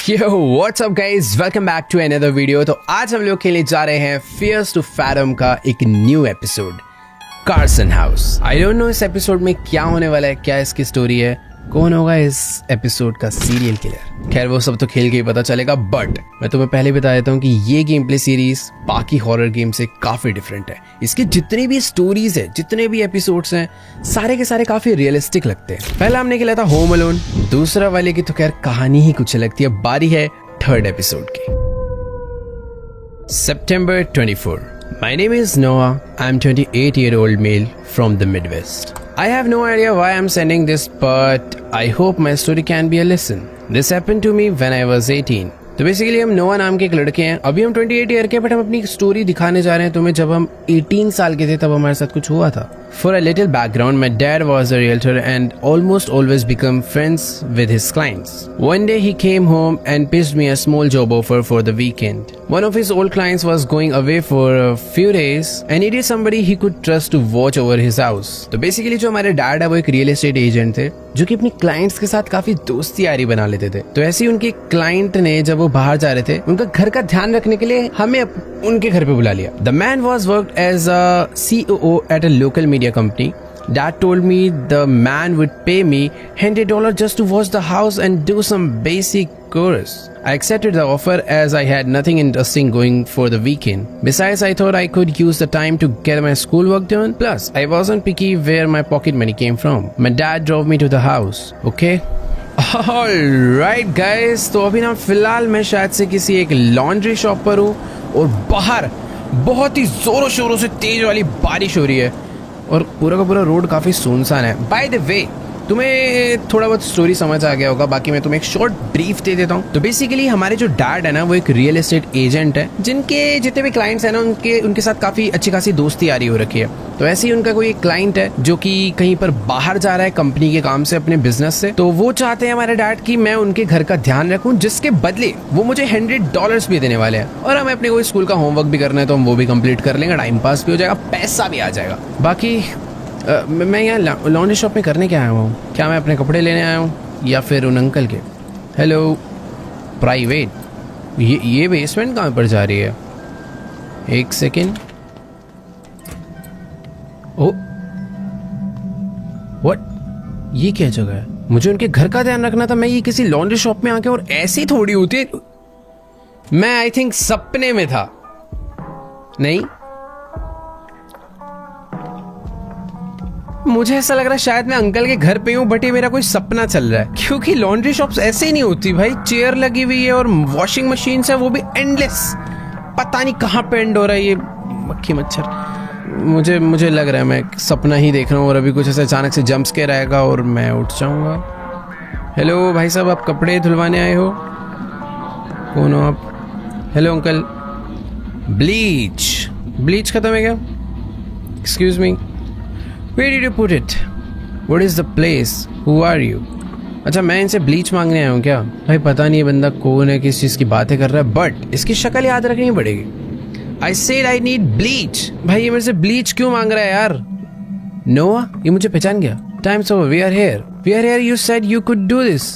Yo, what's up guys? Welcome back to another video। तो आज हम लोग खेलने जा रहे हैं Fears to Fathom का एक new episode Carson house. I don't know इस एपिसोड में क्या होने वाला है, क्या इसकी स्टोरी है, कौन होगा इस एपिसोड का सीरियल किलर। खैर वो सब तो खेल के ही पता चलेगा, बट मैं तुम्हें पहले बता देता हूँ कि ये गेम प्ले सीरीज बाकी हॉरर गेम से काफी डिफरेंट है। इसके जितने भी स्टोरीज है, जितने भी एपिसोड्स हैं, सारे के सारे काफी रियलिस्टिक लगते हैं। पहला हमने खेला था होम अलोन, दूसरा वाले की तो खैर कहानी ही कुछ लगती है। बारी है थर्ड एपिसोड की। September 24. My name is Noah. I'm 28-year-old male from the Midwest. I have no idea why I'm sending this, but I hope my story can be a lesson. This happened to me when I was 18. तो basically हम नोआ नाम के एक लड़के हैं। अभी हम 28 ईयर के, बट हम अपनी स्टोरी दिखाने जा रहे हैं तुम्हें जब हम 18 साल के थे, तब हमारे साथ कुछ हुआ था। For a little background, my dad was a realtor and almost always become friends with his clients. One day he came home and pitched me a small job offer for the weekend. One of his old clients was going away for a few days and needed somebody he could trust to watch over his house. तो basically जो हमारे dad है वो एक real estate agent थे जो कि अपनी क्लाइंट्स के साथ काफी दोस्ती यारी बना लेते थे। तो ऐसे ही उनके क्लाइंट ने जब वो बाहर जा रहे थे, उनका घर का ध्यान रखने के लिए हमें उनके घर पे बुला लिया। The man was worked as a COO at a local media company. Dad told me the man would pay me $100 just to watch the house and do some basic chores. I accepted the offer as I had nothing interesting going for the weekend. Besides, I thought I could use the time to get my schoolwork done. Plus, I wasn't picky where my pocket money came from. My dad drove me to the house. Okay? Alright guys, तो अभी ना फिलहाल मैं शायद से किसी एक laundry shop पर हूँ और बाहर बहुत ही जोरों शोरों से तेज वाली बारिश हो रही है और पूरा का पूरा रोड काफी सुनसान है। बाय द वे, तुम्हें थोड़ा बहुत स्टोरी समझ आ गया होगा, बाकी मैं तुम्हें एक शॉर्ट ब्रीफ दे देता हूँ। तो बेसिकली हमारे जो डैड है ना, वो एक रियल एस्टेट एजेंट है जिनके जितने भी क्लाइंट्स हैं ना, उनके साथ काफी अच्छी खासी दोस्ती यारी हो रखी है। तो ऐसे ही उनका कोई एक क्लाइंट है जो कि कहीं पर बाहर जा रहा है कंपनी के काम से, अपने बिजनेस से। तो वो चाहते हैं हमारे डैड कि मैं उनके घर का ध्यान रखूं, जिसके बदले वो मुझे $100 भी देने वाले हैं। और हमें अपने कोई स्कूल का होमवर्क भी करना है तो हम वो भी कंप्लीट कर लेंगे, टाइम पास भी हो जाएगा, पैसा भी आ जाएगा। बाकी मैं यहाँ लॉन्ड्री शॉप में करने क्या आया हूँ? क्या मैं अपने कपड़े लेने आया हूँ या फिर उन अंकल के? हेलो प्राइवेट, ये बेसमेंट कहाँ पर जा रही है? एक सेकेंड। ओ व्हाट, ये क्या जगह है? मुझे उनके घर का ध्यान रखना था, मैं ये किसी लॉन्ड्री शॉप में आके, और ऐसी थोड़ी होती है। मैं आई थिंक सपने में था। नहीं, मुझे ऐसा लग रहा है शायद मैं अंकल के घर पे हूँ, बट ये मेरा कोई सपना चल रहा है, क्योंकि लॉन्ड्री शॉप्स ऐसे ही नहीं होती भाई। चेयर लगी हुई है और वॉशिंग मशीन है, वो भी एंडलेस। पता नहीं कहाँ पे एंड हो रहा है ये मक्खी मच्छर। मुझे लग रहा है मैं सपना ही देख रहा हूँ और अभी कुछ ऐसा अचानक से जंप स्केयर आएगा और मैं उठ जाऊंगा। हेलो भाई साहब, आप कपड़े धुलवाने आए हो? कौन हो आप? हेलो अंकल, ब्लीच खत्म है क्या? Excuse me, Where did you put it? What is the place? Who are you? अच्छा, मैं इनसे ब्लीच मांगने आया हूँ क्या? भाई पता नहीं ये बंदा कौन है, किस चीज़ की बातें कर रहा है, बट इसकी शक्ल याद रखनी पड़ेगी। I said I need bleach। भाई ये मेरे से ब्लीच क्यों मांग रहा है यार? नोआ, ये मुझे पहचान गया। Time's over, we are here, you said you could do this।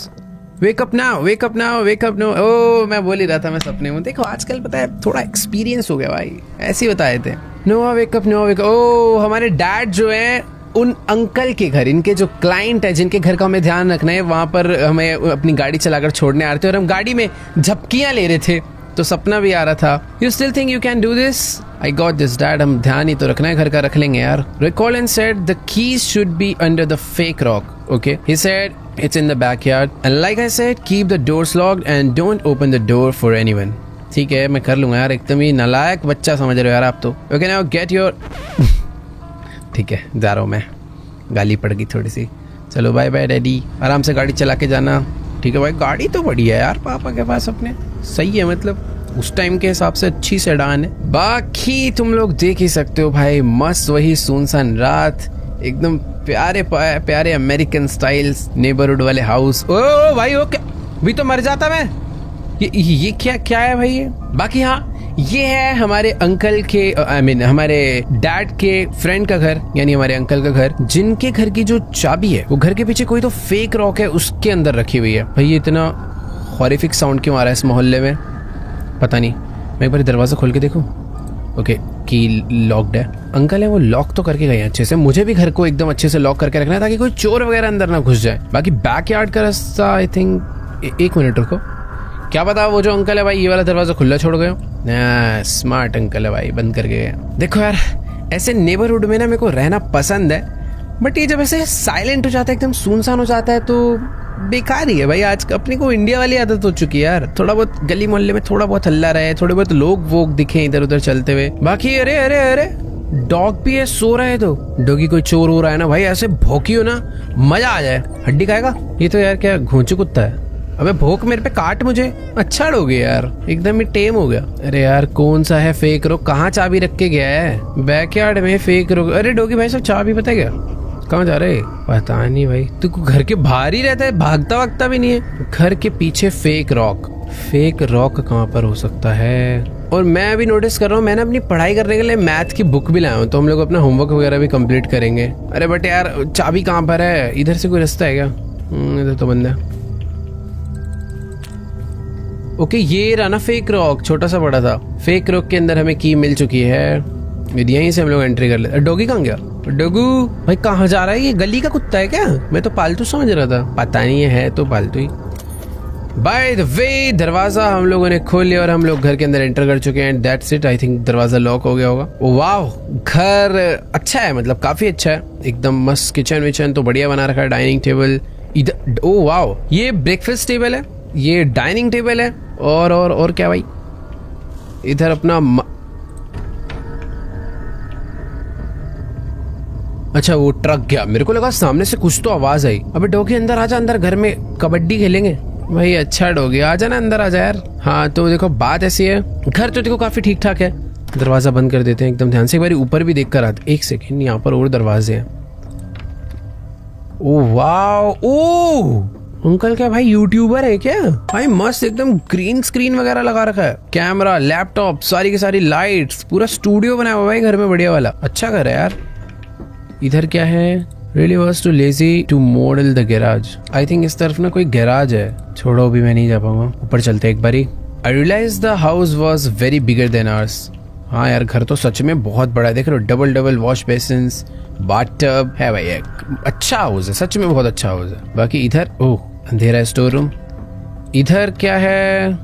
Wake up now, wake up now, wake up now। ओह, मैं बोल ही रहा था मैं सपने में। देखो आजकल पता है थोड़ा एक्सपीरियंस हो गया भाई, ऐसे ही बताए थे। नोआ वेक अप, नोआ वेक अप। ओह, हमारे डैड जो है उन अंकल के घर, इनके जो क्लाइंट है जिनके घर का हमें ध्यान रखना है, वहां पर हमें अपनी गाड़ी चलाकर छोड़ने आ रहे थे और हम गाड़ी में झपकियां ले रहे थे, तो सपना भी आ रहा था। You still think you can do this? I got this dad, हम ध्यान ही तो रखना है, घर का रख लेंगे यार। Recall and said the keys should be under the fake rock. Okay, he said it's in the backyard and like I said, keep the doors locked and don't open the door for anyone। ठीक है, मैं कर लूंगा यार, एकदम ही नालायक बच्चा समझ रहे हो यार आप तो। Okay, now get your ठीक है, जा रहा हूँ मैं, गाली पड़ गई थोड़ी सी। चलो बाय बाय डैडी, आराम से गाड़ी चला के जाना। ठीक है भाई, गाड़ी तो बढ़िया है यार पापा के पास अपने, सही है, मतलब उस टाइम के हिसाब से अच्छी सेडान है। बाकी तुम लोग देख ही सकते हो भाई, मस्त वही सुनसान रात, एकदम प्यारे प्यारे अमेरिकन स्टाइल नेबरहुड वाले हाउस। ओ भाई, ओके, भी तो मर जाता मैं। ये क्या है भाई ये? बाकी हाँ, ये है हमारे अंकल के हमारे डैड के फ्रेंड का घर, यानी हमारे अंकल का घर, जिनके घर की जो चाबी है वो घर के पीछे कोई तो फेक रॉक है उसके अंदर रखी हुई है। भाई ये इतना हॉरिफिक साउंड क्यों आ रहा है इस मोहल्ले में, पता नहीं। मैं एक बार दरवाज़ा खोल के देखूं। ओके, की लॉक्ड है। अंकल है वो लॉक तो करके गए हैं अच्छे से। मुझे भी घर को एकदम अच्छे से लॉक करके रखना है ताकि कोई चोर वगैरह अंदर ना घुस जाए। बाकी बैकयार्ड का रास्ता आई थिंक, एक मिनट रुको, क्या पता वो जो अंकल है भाई ये वाला दरवाजा खुला छोड़ गए हो। स्मार्ट अंकल है भाई, बंद करके गए। देखो यार, ऐसे नेबरहुड में ना मेरे को रहना पसंद है, बट ये जब ऐसे साइलेंट हो जाता है, एकदम सुनसान हो जाता है, तो बेकार ही है भाई। आज अपने को इंडिया वाली आदत हो चुकी है यार, थोड़ा बहुत गली मोहल्ले में थोड़ा बहुत हल्ला रहे, थोड़े बहुत लोग वोग दिखे इधर उधर चलते हुए। बाकी अरे अरे अरे डॉग भी है, सो रहा है तो डॉगी कोई चोर हो रहा है ना भाई, ऐसे भौंकियो ना मजा आ जाए। हड्डी खाएगा ये तो यार, क्या घोंचू कुत्ता है। अबे भोंक मेरे पे, काट मुझे। अच्छा डॉगी यार, एकदम ही टेम हो गया। अरे यार कौन सा है फेक रोक, कहाँ चाबी रख के गया है बैकयार्ड में फेक रोक। अरे डॉगी भाई सब चाबी पता है क्या, कहाँ जा रहे? पता नहीं भाई, तू घर के बाहर ही रहता है, भागता वागता भी नहीं है। घर के पीछे फेक रॉक कहाँ पर हो सकता है? और मैं अभी नोटिस कर रहा हूँ, मैंने अपनी पढ़ाई करने के लिए मैथ की बुक भी लाया हूँ, तो हम लोग अपना होमवर्क वगैरह भी कंप्लीट करेंगे। अरे बट यार चाबी कहाँ पर है? इधर से कोई रास्ता है क्या? इधर तो बंद है। ओके, ये रहा ना फेक रॉक, छोटा सा बड़ा था। फेक रॉक के अंदर हमें की मिल चुकी है, यहीं से हम लोग एंट्री कर लेते। डॉगी कहाँ गया? डॉगू भाई कहाँ जा रहा है? ये गली का कुत्ता है क्या? मैं तो पालतू समझ रहा था, पता नहीं है तो पालतू ही। बाय द वे दरवाजा हम लोगों ने खोल लिया और हम लोग घर के अंदर एंटर कर चुके हैं। दैट्स इट, आई थिंक दरवाजा लॉक हो गया होगा। वाह, घर अच्छा है, मतलब काफी अच्छा है, एकदम मस्त। किचन विचन तो बढ़िया बना रखा है। डाइनिंग टेबल इधर, ओ वाह, ये ब्रेकफास्ट टेबल है, ये डाइनिंग टेबल है, और क्या भाई, इधर अपना अच्छा वो ट्रक गया, मेरे को लगा सामने से कुछ तो आवाज आई। अबे डॉगी अंदर आजा, अंदर घर में कबड्डी खेलेंगे भाई। अच्छा डॉगी आजा ना, अंदर आजा यार। हाँ तो देखो बात ऐसी है, घर तो देखो काफी ठीक ठाक है। दरवाजा बंद कर देते हैं एकदम ध्यान से, एक बार ऊपर भी देख कर आते। एक सेकेंड, यहाँ पर और दरवाजे हैं। ओ वाह, ओ अंकल क्या भाई यूट्यूबर है क्या भाई? मस्त एकदम ग्रीन स्क्रीन वगैरह लगा रखा है, कैमरा, लैपटॉप, सारी की सारी लाइट्स, पूरा स्टूडियो बनाया हुआ है घर में, बढ़िया वाला। अच्छा घर है यार। इधर क्या है? Really was too lazy to model the garage. I think इस तरफ ना कोई गैराज है। छोड़ो अभी मैं नहीं जा पाऊंगा, ऊपर चलते एक बारी। I realized the house was very bigger than ours. हाँ यार घर तो सच में बहुत बड़ा है, देख रहे हो, डबल वॉश बेसिन्स, बाथटब है भाई। एक अच्छा हाउस है, सच में बहुत अच्छा हाउस है। बाकी इधर ओह अंधेरा है, स्टोर रूम। इधर क्या है?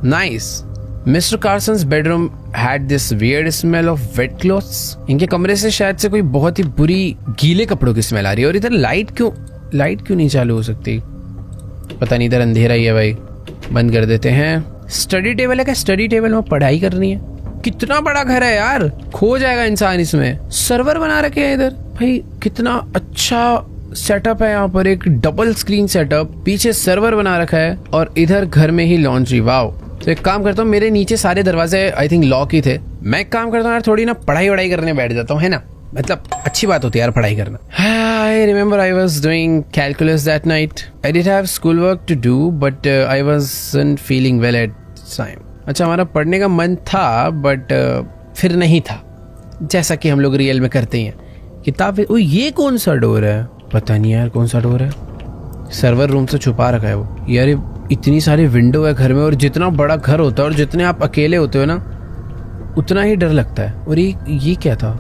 Nice. Mister Carson's bedroom had this weird smell of wet clothes. इनके कमरे से शायद से कोई बहुत ही बुरी गीले कपड़ों की स्मेल आ रही है। और इधर लाइट क्यों नहीं चालू हो सकती, पता नहीं। इधर अंधेरा ही है भाई, बंद कर देते हैं। स्टडी टेबल है क्या? स्टडी टेबल में पढ़ाई करनी है। कितना बड़ा घर है यार, खो जाएगा इंसान इसमें। सर्वर बना रखे हैं इधर भाई, कितना अच्छा सेटअप है यहाँ पर। एक डबल स्क्रीन सेटअप, पीछे सर्वर बना रखा है, और इधर घर में ही लॉन्ड्री। वाव। तो एक काम करता हूँ, मेरे नीचे सारे दरवाजे आई थिंक लॉक ही थे। मैं एक काम करता हूँ यार, थोड़ी ना पढ़ाई वढ़ाई करने बैठ जाता हूँ, है ना, मतलब अच्छी बात होती है यार पढ़ाई करना। I remember I was doing calculus that night. I did have schoolwork to do, but I wasn't feeling well at time. अच्छा, हमारा पढ़ने का मन था, बट फिर नहीं था, जैसा कि हम लोग रियल में करते हैं। किताब, ओ ये कौन सा डोर है? पता नहीं यार कौन सा डोर है। सर्वर रूम से छुपा रखा है वो। यार इतनी सारी विंडो है घर में, और जितना बड़ा घर होता है और जितने आप अकेले होते हो ना, उतना ही डर लगता है। और ये क्या था?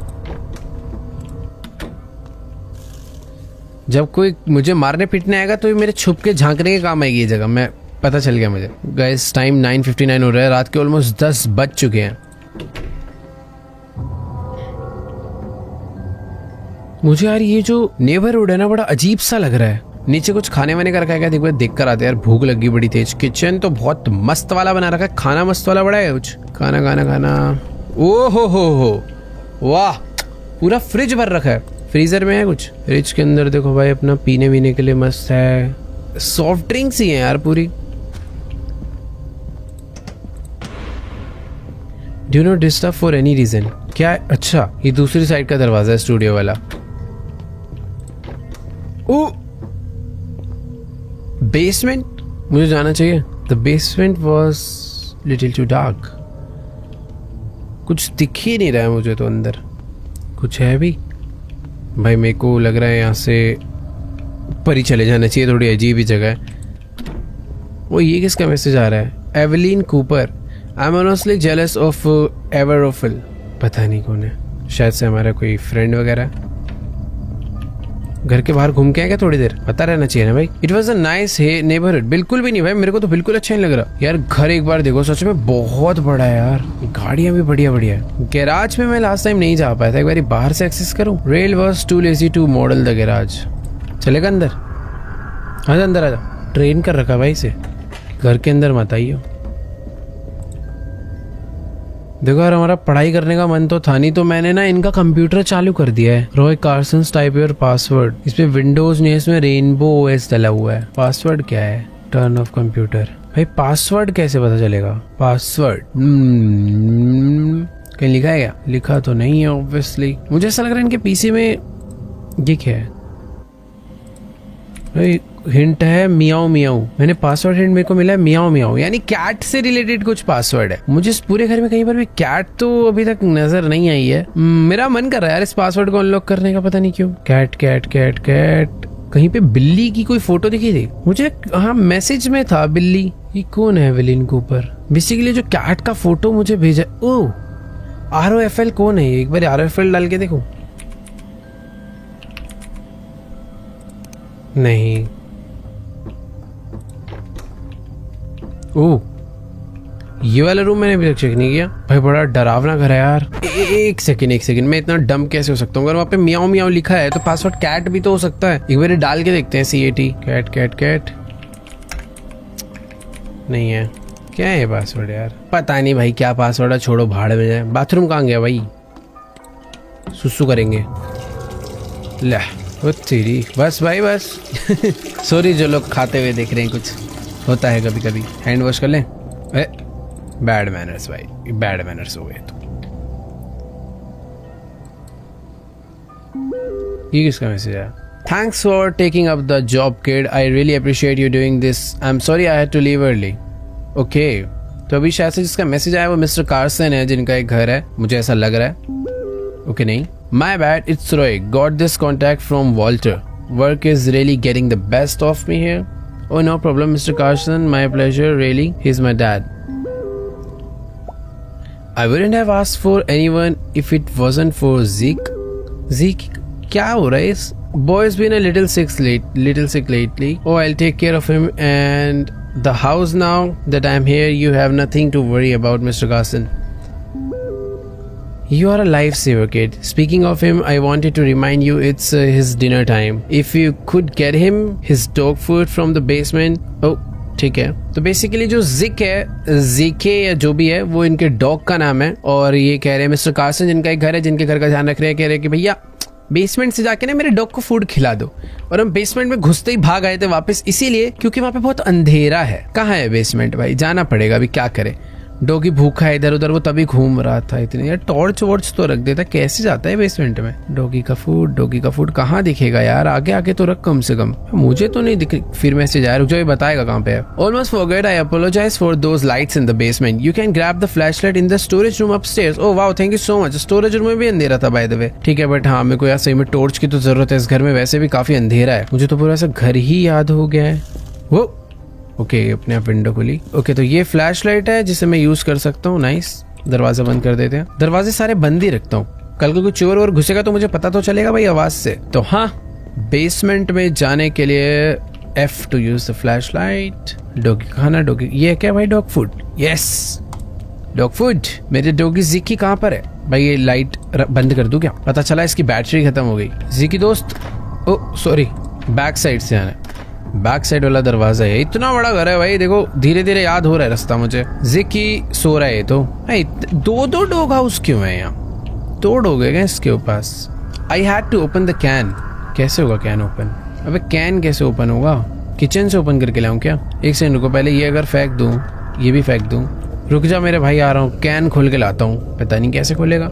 जब कोई मुझे मारने पीटने आएगा तो मेरे छुप के झांकने के काम आएगी ये जगह। मैं पता चल गया मुझे। गाइस टाइम 9:59 हो रहा है, रात के ऑलमोस्ट 10 बज चुके हैं। मुझे यार ये जो नेबरहुड है ना, बड़ा अजीब सा लग रहा है। नीचे कुछ खाने वाने का रखा है क्या? एक बार देख कर आते यार, भूख लगी बड़ी तेज। किचन तो बहुत मस्त वाला बना रखा है, खाना मस्त वाला बड़ा है। कुछ खाना ओ हो वाह, पूरा फ्रिज भर रखा है। फ्रीजर में है कुछ, फ्रिज के अंदर देखो भाई, अपना पीने वीने के लिए मस्त है। सॉफ्ट ड्रिंक्स ही है यार पूरी। Do not disturb for any reason. क्या है? अच्छा ये दूसरी साइड का दरवाजा है, स्टूडियो वाला। ओ बेसमेंट, मुझे जाना चाहिए। The basement was little too dark. कुछ दिख ही नहीं रहा है मुझे तो अंदर। कुछ है भी भाई? मेरे को लग रहा है यहाँ से ऊपर ही चले जाना चाहिए, थोड़ी अजीब ही जगह है। वो ये किसका मैसेज आ रहा है? Evelyn Cooper, I am honestly jealous of Everophil. पता नहीं कौन है, शायद से हमारा कोई फ्रेंड वगैरह। घर के बाहर घूम के आएगा थोड़ी देर, पता रहना चाहिए ना भाई। It was a nice neighbourhood. बिल्कुल भी नहीं भाई, मेरे को तो बिल्कुल अच्छा नहीं लग रहा यार। घर एक बार देखो, सच में बहुत बड़ा है यार, गाड़ियां भी बढ़िया बढ़िया। गैराज में मैं लास्ट टाइम नहीं जा पाया था, एक बार बाहर से एक्सेस करूं। Rail was too lazy to model the garage. चलेगा अंदर? आजा अंदर आजा। ट्रेन कर रखा भाई इसे, घर के अंदर मत आइयो। देखो यार, हमारा पढ़ाई करने का मन तो था नहीं, तो मैंने ना इनका कंप्यूटर चालू कर दिया है। Roy Carson type your password. इस पे विंडोज नहीं है, इसमें रेनबो ओएस डला हुआ है। पासवर्ड क्या है? Turn off computer. भाई पासवर्ड कैसे पता चलेगा? पासवर्ड कहीं लिखा है क्या? लिखा तो नहीं है ऑब्वियसली। मुझे ऐसा लग रहा है इनके पीसी में ये क्या है भाई? हिंट है मियाओ मियाओ। मैंने पासवर्ड हिंट मेरे को मिला है मियाओ मियाओ, यानी कैट से रिलेटेड कुछ पासवर्ड है। मुझे इस पूरे घर में कहीं पर भी कैट तो अभी तक नजर नहीं आई है। मेरा मन कर रहा है यार इस पासवर्ड को अनलॉक करने का, पता नहीं क्यों। Cat cat cat cat. कहीं पे बिल्ली की कोई फोटो दिखी थी मुझे। हाँ, मैसेज में था बिल्ली। ये कौन है एवलिन कूपर? बेसिकली जो कैट का फोटो मुझे भेजा। ओ ROFL कौन है? एक बार ROFL डाल के देखो। नहीं। ओह, ये वाला रूम मैंने अभी तक चेक नहीं किया। भाई बड़ा डरावना घर है यार। एक सेकंड, मैं इतना डम कैसे हो सकता हूँ? अगर वहाँ पे मियाओ मियाओ लिखा है तो पासवर्ड कैट भी तो हो सकता है। एक बार डाल के देखते हैं। CAT cat cat cat. नहीं है। क्या है पासवर्ड यार? पता नहीं भाई क्या पासवर्ड है, छोड़ो भाड़ में जाए। बाथरूम कहाँ गया भाई? सुसु करेंगे। ले तेरी, बस भाई बस। सॉरी जो लोग खाते हुए देख रहे हैं, कुछ होता है कभी कभी। हैंड वॉश कर लें। बैड मैनर्स भाई, बैड मैनर्स हो गए। तो ये किसका मैसेज है? Thanks for taking up the job kid, I really appreciate you doing this, I am sorry I had to leave early. Okay, तो अभी शायद से जिसका मैसेज आया वो मिस्टर कार्सन है, जिनका एक घर है, मुझे ऐसा लग रहा है। ओके नहीं, my bad, it's Roy, got this contact from Walter, work is really getting the best of me here. Oh, no problem, Mr. Carson. My pleasure, really. He's my dad. I wouldn't have asked for anyone if it wasn't for Zeke. Zeke, क्या हो रहा है? इस boy's been a little sick lately. Oh, I'll take care of him. And the house now that I'm here, you have nothing to worry about, Mr. Carson. You are a lifesaver, kid. Speaking of him, I wanted to remind you it's his dinner time. If you could get him his dog food from the basement. Oh, ठीक है। तो basically जो जिक है, GK या जो भी है, वो इनके डॉग का नाम है। और ये कह रहे हैं मिस्टर कार्सन, जिनका एक घर है, जिनके घर का ध्यान रख रहे हैं, कह रहे हैं कि भैया बेसमेंट से जाके ना मेरे डॉग को फूड खिला दो। और हम बेसमेंट में घुसते ही भाग आए थे वापस, इसीलिए क्योंकि वहाँ पे बहुत अंधेरा है। कहाँ है बेसमेंट भाई? जाना पड़ेगा, अभी क्या करे। डॉगी भूखा है इधर उधर, वो तभी घूम रहा था इतने। यार टॉर्च वॉर्च तो रख देता, कैसे जाता है बेसमेंट में? डॉगी का फूड कहाँ दिखेगा यार? आगे आगे तो रख कम से कम। मुझे तो नहीं दिख। फिर मैसेज आया, रुक जाओ, ये बताएगा कहाँ पे है। Almost forget, I apologise for those lights in the basement. You can grab the flashlight in the storage room upstairs. Oh wow, thank you so much. Storage room में भी अंधेरा था बाय द वे। ठीक है, बट हाँ, मेरे को यार सही में टॉर्च की तो जरूरत है। इस घर में वैसे भी काफी अंधेरा है। मुझे तो पूरा ऐसा घर ही याद हो गया है। वो ओके, अपने आप विंडो खुली। ओके, तो ये फ्लैश लाइट है जिसे मैं यूज कर सकता हूँ। नाइस। दरवाजा बंद कर देते हैं। दरवाजे सारे बंद ही रखता हूँ, कल को कोई चोर और घुसेगा तो मुझे पता तो चलेगा भाई आवाज से। तो हाँ, बेसमेंट में जाने के लिए F to use the flash light. Doggy खाना, डॉगी ये क्या भाई? Dog food. Yes, dog food. मेरे डॉगी जिकी कहाँ पर है भाई? ये लाइट बंद कर दूं क्या? पता चला इसकी बैटरी खत्म हो गई। जिकी दोस्त, ओ सॉरी, बैक साइड से आना। बैक साइड वाला दरवाजा है। इतना बड़ा घर है भाई, देखो धीरे धीरे याद हो रहा है रास्ता मुझे। जिकी सो रहा है तो भाई। दो डॉग हाउस क्यों है यहाँ? 2 डॉग है इसके पास। I had to open the can. कैसे होगा कैन ओपन? अबे कैन कैसे ओपन होगा? किचन से ओपन करके लाऊं क्या? एक सेकंड रुको, पहले ये अगर फेंक दूं, ये भी फेंक दूं। रुक जा मेरे भाई, आ रहा हूँ। कैन खोल के लाता हूँ। पता नहीं कैसे खोलेगा।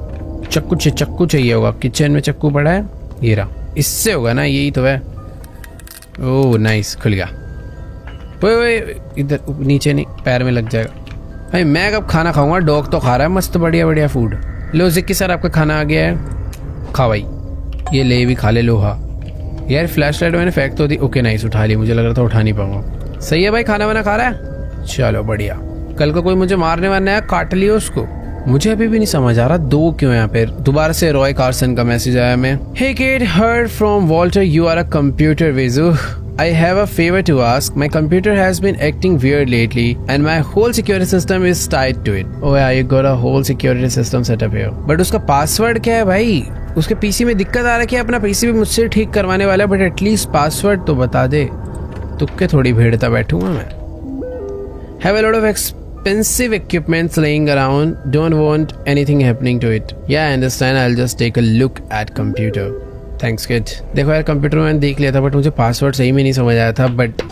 चक्कू चाहिए होगा। किचन में चक्कू पड़ा है, ये रहा। इससे होगा ना, यही तो है। ओह नाइस, खुल गया। ओए इधर नीचे नहीं, पैर में लग जाएगा भाई। मैं कब खाना खाऊंगा? डॉग तो खा रहा है मस्त बढ़िया बढ़िया फूड। लो जिक्की सर, आपका खाना आ गया है, खा भाई। ये ले भी खा ले। लो हाँ यार, फ्लैश लाइट मैंने फेंक तो दी। ओके नाइस, उठा ली। मुझे लग रहा था उठा नहीं पाऊंगा। सही है भाई, खाना वाना खा रहा है? चलो बढ़िया। कल को कोई मुझे मारने वारने आया, काट लियो उसको। मुझे अभी भी नहीं समझ आ रहा दो क्यों यहाँ पे। दोबारा से रॉय कार्सन का मैसेज आया मैं। Hey kid, heard from Walter you are a computer whiz. I have a favor to ask. My computer has been acting weird lately and my whole security system is tied to it. Oh yeah, you got a whole security system set up here. But उसका password क्या है भाई? उसके PC में दिक्कत आ रही है, अपना पीसी भी मुझसे ठीक करवाने वाला है, बट एटलीस्ट पासवर्ड तो बता दे। तुक्के थोड़ी भेड़ता बैठूंगा मैं। Have a lot of expensive equipments laying around. Don't want anything happening to it. Yeah, I understand. I'll just take a look at computer. Thanks kid. देखो यार, कंप्यूटर में मैंने देख लिया था बट मुझे पासवर्ड सही में नहीं समझ आया था। बट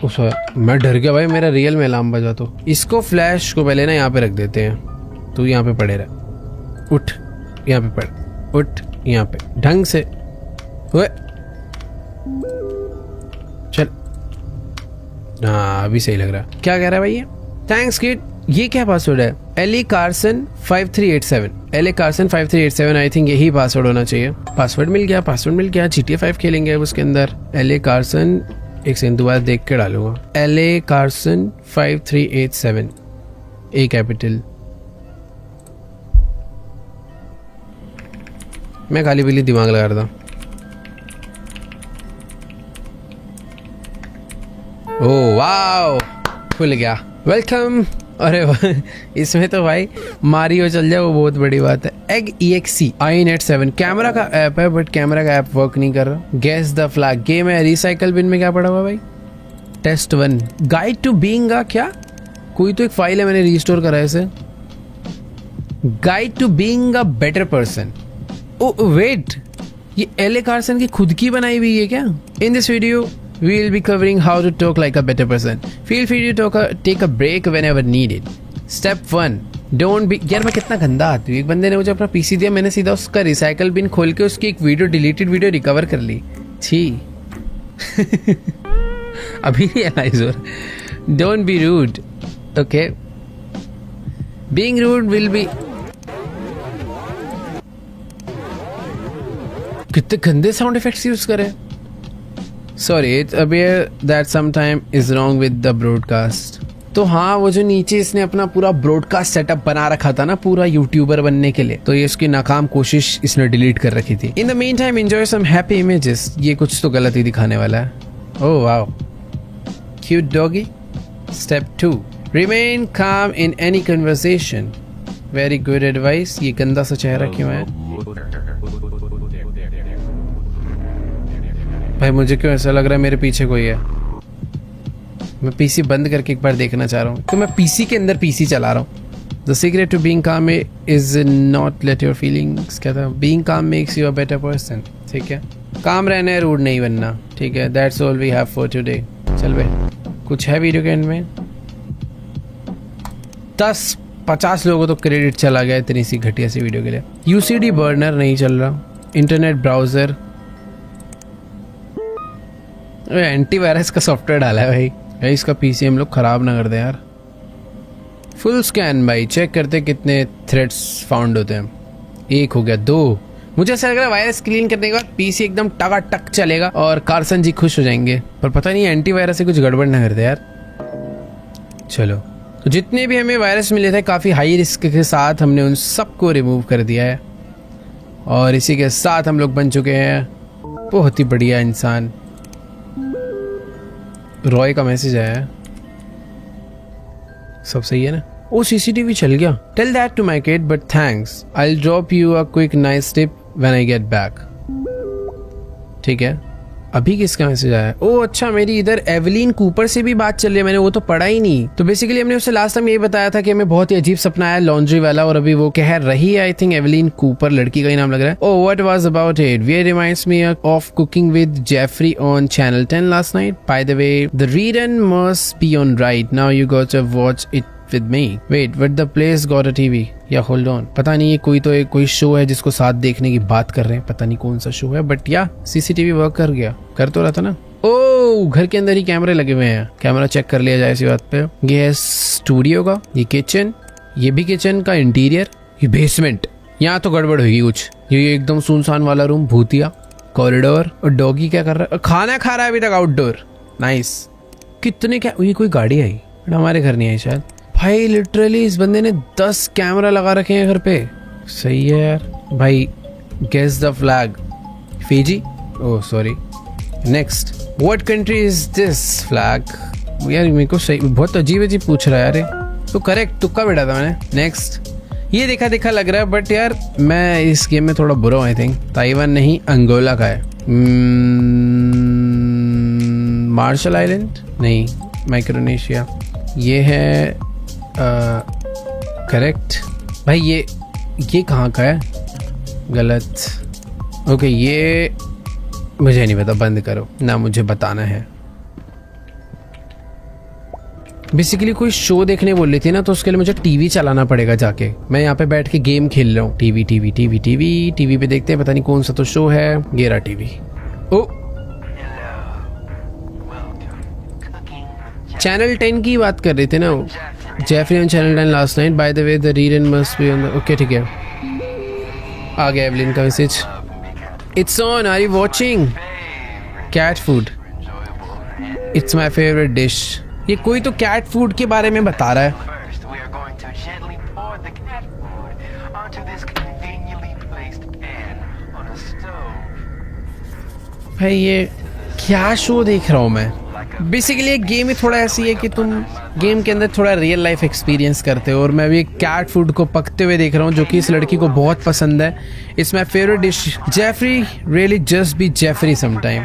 उस मैं डर गया भाई, मेरा रियल में अलार्म बजा। तो इसको फ्लैश को पहले ना यहाँ पे रख देते हैं। तू यहाँ पे पड़े रह, उठ यहाँ पे पड़, उठ यहाँ पे ढंग से। ओए चल, हाँ अभी सही लग रहा। क्या कह रहा है भाई ये? Thanks kid. ये क्या पासवर्ड है? Ellie Carson 5387। Ellie Carson 5387, I think यही पासवर्ड होना चाहिए। पासवर्ड मिल गया, पासवर्ड मिल गया। GTA 5 खेलेंगे उसके अंदर। एली कार्सन, एक सेकंड दोबारा देख के डालूंगा। एली कार्सन 5387, ए कैपिटल। मैं खाली पीली दिमाग लगा रहा था। ओह वाओ, खुल गया। वेलकम। अरे इसमें तो भाई मारियो चल जाए वो बहुत बड़ी बात है। एग EXE iNet 7 कैमरा का ऐप है बट कैमरा का ऐप वर्क नहीं कर रहा। गेस द फ्लैग गेम है। रिसाइकल बिन में क्या पड़ा हुआ भाई? टेस्ट 1 गाइड टू बीइंग का क्या? कोई तो एक फाइल है, मैंने रिस्टोर करा है इसे। Guide to being a better person. Oh wait, ये एले कार्सन की खुद की बनाई हुई है क्या? In this video we will be covering how to talk like a better person. Feel free to take a break whenever needed. Step 1 don't be। यार मैं कितना गंदा आती हूँ। एक बंदे ने मुझे अपना पीसी दिया, मैंने सीधा उसका रिसाइकल बिन खोल के उसकी एक वीडियो, डिलीटेड वीडियो रिकवर कर ली। छी अभी रियलाइज हो रहा। Don't be rude, okay? Being rude will be. कितने गंदे साउंड इफेक्ट्स यूज करे। Sorry, it appears that sometime is wrong with the broadcast. तो हाँ, वो जो नीचे इसने अपना पूरा ब्रॉडकास्ट सेटअप बना रखा था ना पूरा यूट्यूबर बनने के लिए, तो ये उसकी नाकाम कोशिश इसने डिलीट कर रखी थी। In the mean time enjoy some happy images. ये कुछ तो गलत ही दिखाने वाला है। Oh wow, cute doggy. Step 2 remain calm in any conversation. Very good advice. ये गंदा सा चेहरा क्यों है भाई? मुझे क्यों ऐसा लग रहा है मेरे पीछे कोई है। मैं पीसी बंद करके एक बार देखना चाह रहा हूँ। तो मैं पीसी के अंदर पीसी चला रहा हूँ। The secret to being calm is not let your feelings. क्या था? Being calm makes you a better person. ठीक है, काम रहना है, रूड नहीं बनना। ठीक है, that's all we have for today. चल भाई, कुछ है वीडियो के एंड में? 10-50 लोगों तो क्रेडिट चला गया इतनी सी घटिया सी वीडियो के लिए। UCD बर्नर नहीं चल रहा। इंटरनेट ब्राउजर, एंटीवायरस का सॉफ्टवेयर डाला है भाई। इसका पीसी हम लोग खराब ना कर दे यार। फुल स्कैन भाई, चेक करते कितने थ्रेड्स फाउंड होते हैं। 1 हो गया, 2। मुझे ऐसा लग रहा है वायरस क्लीन करने के बाद पीसी एकदम टकाटक चलेगा और कार्सन जी खुश हो जाएंगे, पर पता नहीं एंटीवायरस से कुछ गड़बड़ ना कर दे यार। चलो, तो जितने भी हमें वायरस मिले थे काफ़ी हाई रिस्क के साथ हमने उन सबको रिमूव कर दिया है और इसी के साथ हम लोग बन चुके हैं बहुत ही बढ़िया इंसान। रॉय का मैसेज आया है, सब सही है ना? ओ CCTV चल गया। Tell that to my kid but thanks, I will drop you a quick nice tip when I get back. ठीक है, अभी किसका मैसेज आया? ओ अच्छा, मेरी इधर एवलीन कूपर से भी बात चल रही है, मैंने वो तो पढ़ा ही नहीं। तो बेसिकली हमने उससे लास्ट टाइम यही बताया था कि हमें बहुत ही अजीब सपना आया लॉन्ड्री वाला, और अभी वो कह रही है, आई थिंक एवलीन कूपर लड़की का ही नाम लग रहा है। Oh what was about it? We reminds me of cooking with Jeffrey on channel 10 last night. By the way the rerun must be on right now, you got to watch it with me. Wait, but the place got a TV. Yeah, hold on. पता नहीं ये कोई show है जिसको साथ देखने की बात कर रहे हैं, पता नहीं कौन सा शो है, बट या CCTV वर्क कर गया, कर तो रहा था ना। ओ घर के अंदर ही कैमरे लगे हुए हैं, कैमरा चेक कर लिया जाए इसी बात पे। ये है स्टूडियो का, ये किचन, ये भी किचन का इंटीरियर, ये बेसमेंट। यहाँ तो गड़बड़ होगी कुछ, ये एकदम सुनसान वाला रूम, भूतिया कॉरिडोर। और डॉगी क्या कर रहा है? खाना खा रहा है अभी तक आउटडोर। नाइस। कितने क्या, ये कोई गाड़ी आई बट हमारे घर नहीं आई शायद। भाई लिटरली इस बंदे ने 10 कैमरा लगा रखे हैं घर पे। सही है यार भाई। Guess the flag. Fiji? Oh sorry. Next, what country is this flag? यार मेरे को सही बहुत अजीब अजीब पूछ रहा है यार। तो करेक्ट तुक्का बैठा था मैंने। नेक्स्ट, ये देखा देखा लग रहा है बट यार मैं इस गेम में थोड़ा बुरा हूँ आई थिंक। ताइवान नहीं, अंगोला का है। मार्शल आइलैंड नहीं, माइक्रोनेशिया। ये है करेक्ट। भाई ये कहाँ का है? गलत। ओके ये मुझे नहीं पता, बंद करो ना, मुझे बताना है। बेसिकली कोई शो देखने बोल रही थी ना, तो उसके लिए मुझे टीवी चलाना पड़ेगा जाके। मैं यहाँ पे बैठ के गेम खेल रहा हूँ। टीवी पे देखते हैं, पता नहीं कौन सा तो शो है। गेरा टीवी। ओ चैनल 10 की बात कर रहे थे ना वो। Jeffrey on channel 10 last night, by the way the rerun must be on the. Okay ठीक है, आ गया एवलिन का मैसेज। It's on, are you watching? Cat food, it's my favourite dish. ये कोई तो कैट फूड के बारे में बता रहा है। भाई ये क्या शो देख रहा हूँ मैं? बेसिकली एक गेम ही थोड़ा ऐसी है कि तुम गेम के अंदर थोड़ा रियल लाइफ एक्सपीरियंस करते हो, और मैं भी कैट फूड को पकते हुए देख रहा हूँ जो कि इस लड़की को बहुत पसंद है। It's my favourite dish. Jeffrey really just be Jeffrey sometime.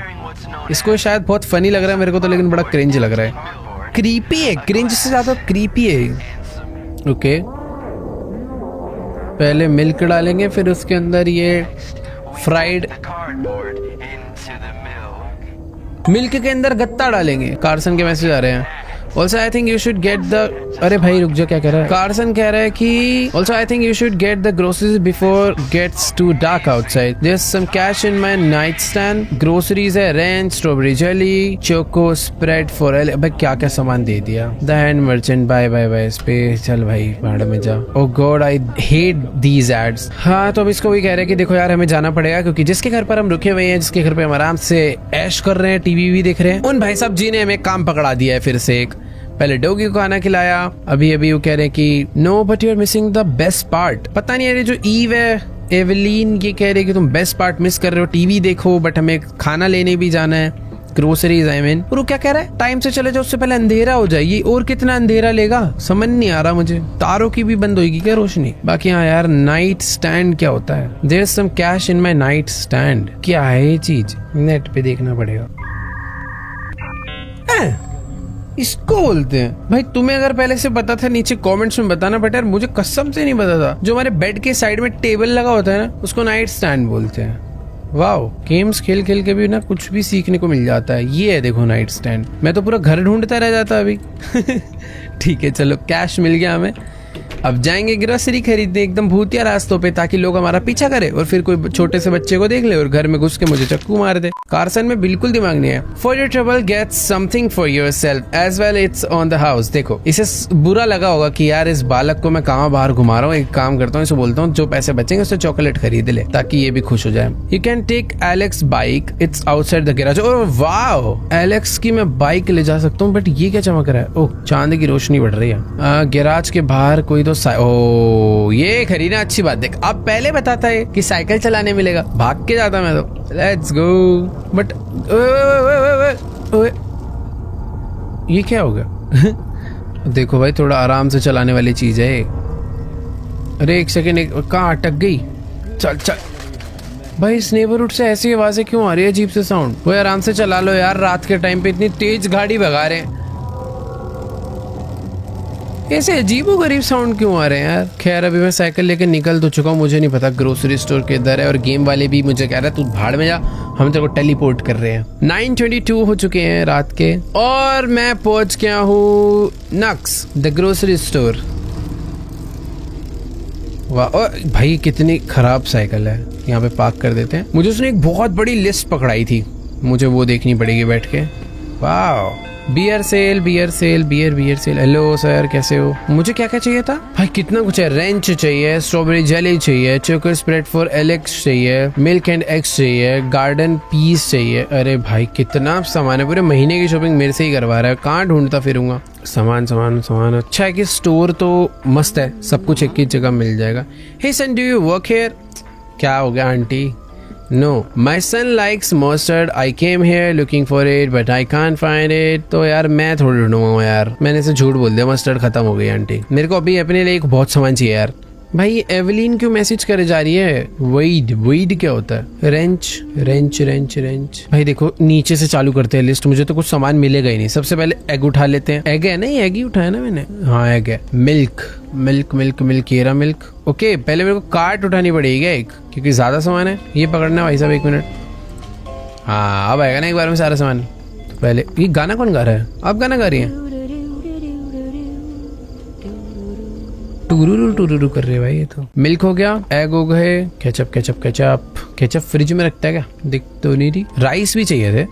इसको शायद बहुत फनी लग रहा है मेरे को तो, लेकिन बड़ा क्रिंज लग रहा है। क्रीपी है, क्रिंज से ज्यादा क्रीपी है। ओके पहले मिल्क डालेंगे, फिर उसके अंदर ये फ्राइड मिल्क के अंदर गत्ता डालेंगे। कार्सन के मैसेज आ रहे हैं। Also I think you should get the. अरे भाई रुक जा, क्या कह रहा है? कार्सन कह रहा है कि also I think you should get the groceries before gets too dark outside. There is some cash in my night stand. Groceries है ranch, strawberry jelly, choco spread for L. भाई क्या क्या सामान दे दिया। The hand merchant, bye bye bye. इस पे चल भाई भाड़ में जा। Oh God I hate these ads. हाँ तो अब इसको वही कह रहे हैं कि देखो यार हमें जाना पड़ेगा, क्योंकि जिसके घर पर हम रुके हुए हैं, जिसके घर पे हम आराम से ऐश कर रहे हैं, टीवी भी देख रहे हैं, उन भाई साहब जी ने हमें काम पकड़ा दिया है फिर से। एक पहले डॉगी को खाना खिलाया, अभी वो कह रहे हैं कि no but you are missing the best part. पता नहीं यार जो ईव है एवलीन, ये कह रहे हैं कि तुम बेस्ट पार्ट मिस कर रहे हो। टीवी देखो बट हमें खाना लेने भी जाना है, ग्रोसरीज आई मीन। और वो क्या कह रहा है? टाइम से चले जाओ, उससे पहले अंधेरा हो जाएगी। और कितना अंधेरा लेगा समझ नहीं आ रहा मुझे। तारों की भी बंद होगी क्या रोशनी? बाकी हाँ यार नाइट स्टैंड क्या होता है? There is some cash in my night stand. क्या है ये चीज? नेट पे देखना पड़ेगा। इसको बोलते हैं। भाई तुम्हें अगर पहले से पता था नीचे कमेंट्स में बताना, बट यार मुझे कसम से नहीं पता था। जो हमारे बेड के साइड में टेबल लगा होता है ना, उसको नाइट स्टैंड बोलते हैं। वाओ, गेम्स खेल खेल के भी ना कुछ भी सीखने को मिल जाता है। ये है देखो नाइट स्टैंड। मैं तो पूरा घर ढूंढता रह जाता अभी। ठीक है चलो, कैश मिल गया हमें। अब जाएंगे ग्रोसरी खरीदने एकदम भूतिया रास्तों पे, ताकि लोग हमारा पीछा करे और फिर कोई छोटे से बच्चे को देख ले और घर में घुस के मुझे चक्कू मार दे। कार्सन में बिल्कुल दिमाग नहीं है। For your trouble get something for yourself as well, it's on the house. देखो इसे बुरा लगा होगा कि यार इस बालक को मैं कहाँ बाहर घुमा रहा हूँ। एक काम करता हूँ, इसे बोलता हूँ जो पैसे बचेंगे उससे चॉकलेट खरीद ले, ताकि ये भी खुश हो जाए। You can take Alex bike, it's outside the garage. Oh wow, Alex की मैं बाइक ले जा सकता हूँ, बट ये क्या चमक रहा है? ओह चांद की रोशनी बढ़ रही है। गैराज के बाहर कोई तो ये खरीदना अच्छी बात। देख अब पहले बताता है कि साइकिल चलाने मिलेगा, भाग के जाता मैं तो। Let's go. बट ये क्या हो गया? देखो भाई थोड़ा आराम से चलाने वाली चीज है। अरे एक सेकेंड, कहाँ अटक गई? चल चल भाई, इस नेबरहुड से ऐसी आवाजें क्यों आ रही है? अजीब से साउंड। वो आराम से चला लो यार, रात के टाइम पे इतनी तेज गाड़ी भगा रहे हैं। ऐसे अजीबो गरीब साउंड क्यों आ रहे हैं यार? खैर अभी मैं साइकिल लेके निकल तो चुका हूँ, मुझे नहीं पता ग्रोसरी स्टोर किधर है। और गेम वाले भी मुझे कह रहा है तू भाड़ में जा, हम तेरे को टेलीपोर्ट कर रहे हैं। 9:22 हो चुके हैं रात के, और मैं पहुंच गया हूँ नक्स द ग्रोसरी स्टोर। वाह भाई कितनी खराब साइकिल है। यहाँ पे पार्क कर देते हैं। मुझे उसने एक बहुत बड़ी लिस्ट पकड़ाई थी, मुझे वो देखनी पड़ेगी बैठ के। वाह beer sale, beer sale, beer sale. Hello sir, कैसे हो? मुझे क्या क्या चाहिए था भाई? कितना कुछ है। रेंच चाहिए, स्ट्रॉबेरी जेली चाहिए, चोकर स्प्रेड फॉर एलेक्स चाहिए, मिल्क एंड एग्स चाहिए, गार्डन पीस चाहिए। अरे भाई कितना सामान है, पूरे महीने की शॉपिंग मेरे से ही करवा रहा है। कहाँ ढूंढता फिरूंगा सामान सामान सामान। अच्छा है कि स्टोर तो मस्त है, सब कुछ एक ही जगह मिल जाएगा। हे सन, डू यू वर्क हियर? क्या हो गया aunty? No, my son likes mustard. I came here looking for it, but I can't find it. तो यार मैं थोड़ी ढूंढूंगा यार, मैंने से झूठ बोल दिया, मस्टर्ड खत्म हो गई आंटी। मेरे को अभी अपने लिए एक बहुत सामान चाहिए यार। भाई ये एवलीन क्यों मैसेज करे जा रही है? वेड क्या होता है? Wrench wrench wrench wrench. भाई देखो नीचे से चालू करते हैं लिस्ट, मुझे तो कुछ सामान मिलेगा ही नहीं। सबसे पहले एग उठा लेते हैं। एग है ना, ये एग ही उठाया ना मैंने। हाँ एग है। मिल्क मिल्क मिल्क मिल्क, येरा मिल्क। ओके, पहले मेरे को कार्ट उठानी पड़ेगी क्या एक, क्योंकि ज्यादा सामान है। ये पकड़ना भाई साहब, 1 मिनट। हाँ अब आएगा ना एक बार में सारा सामान। तो पहले ये गाना कौन गा रहा है? आप गाना गा रही हैं? टूरू टूरू कर रहे भाई। ये तो मिल्क हो गया, एग हो गए, ketchup ketchup ketchup. Ketchup fridge में रखता है क्या? दिख तो नहीं रही। राइस भी चाहिए थे,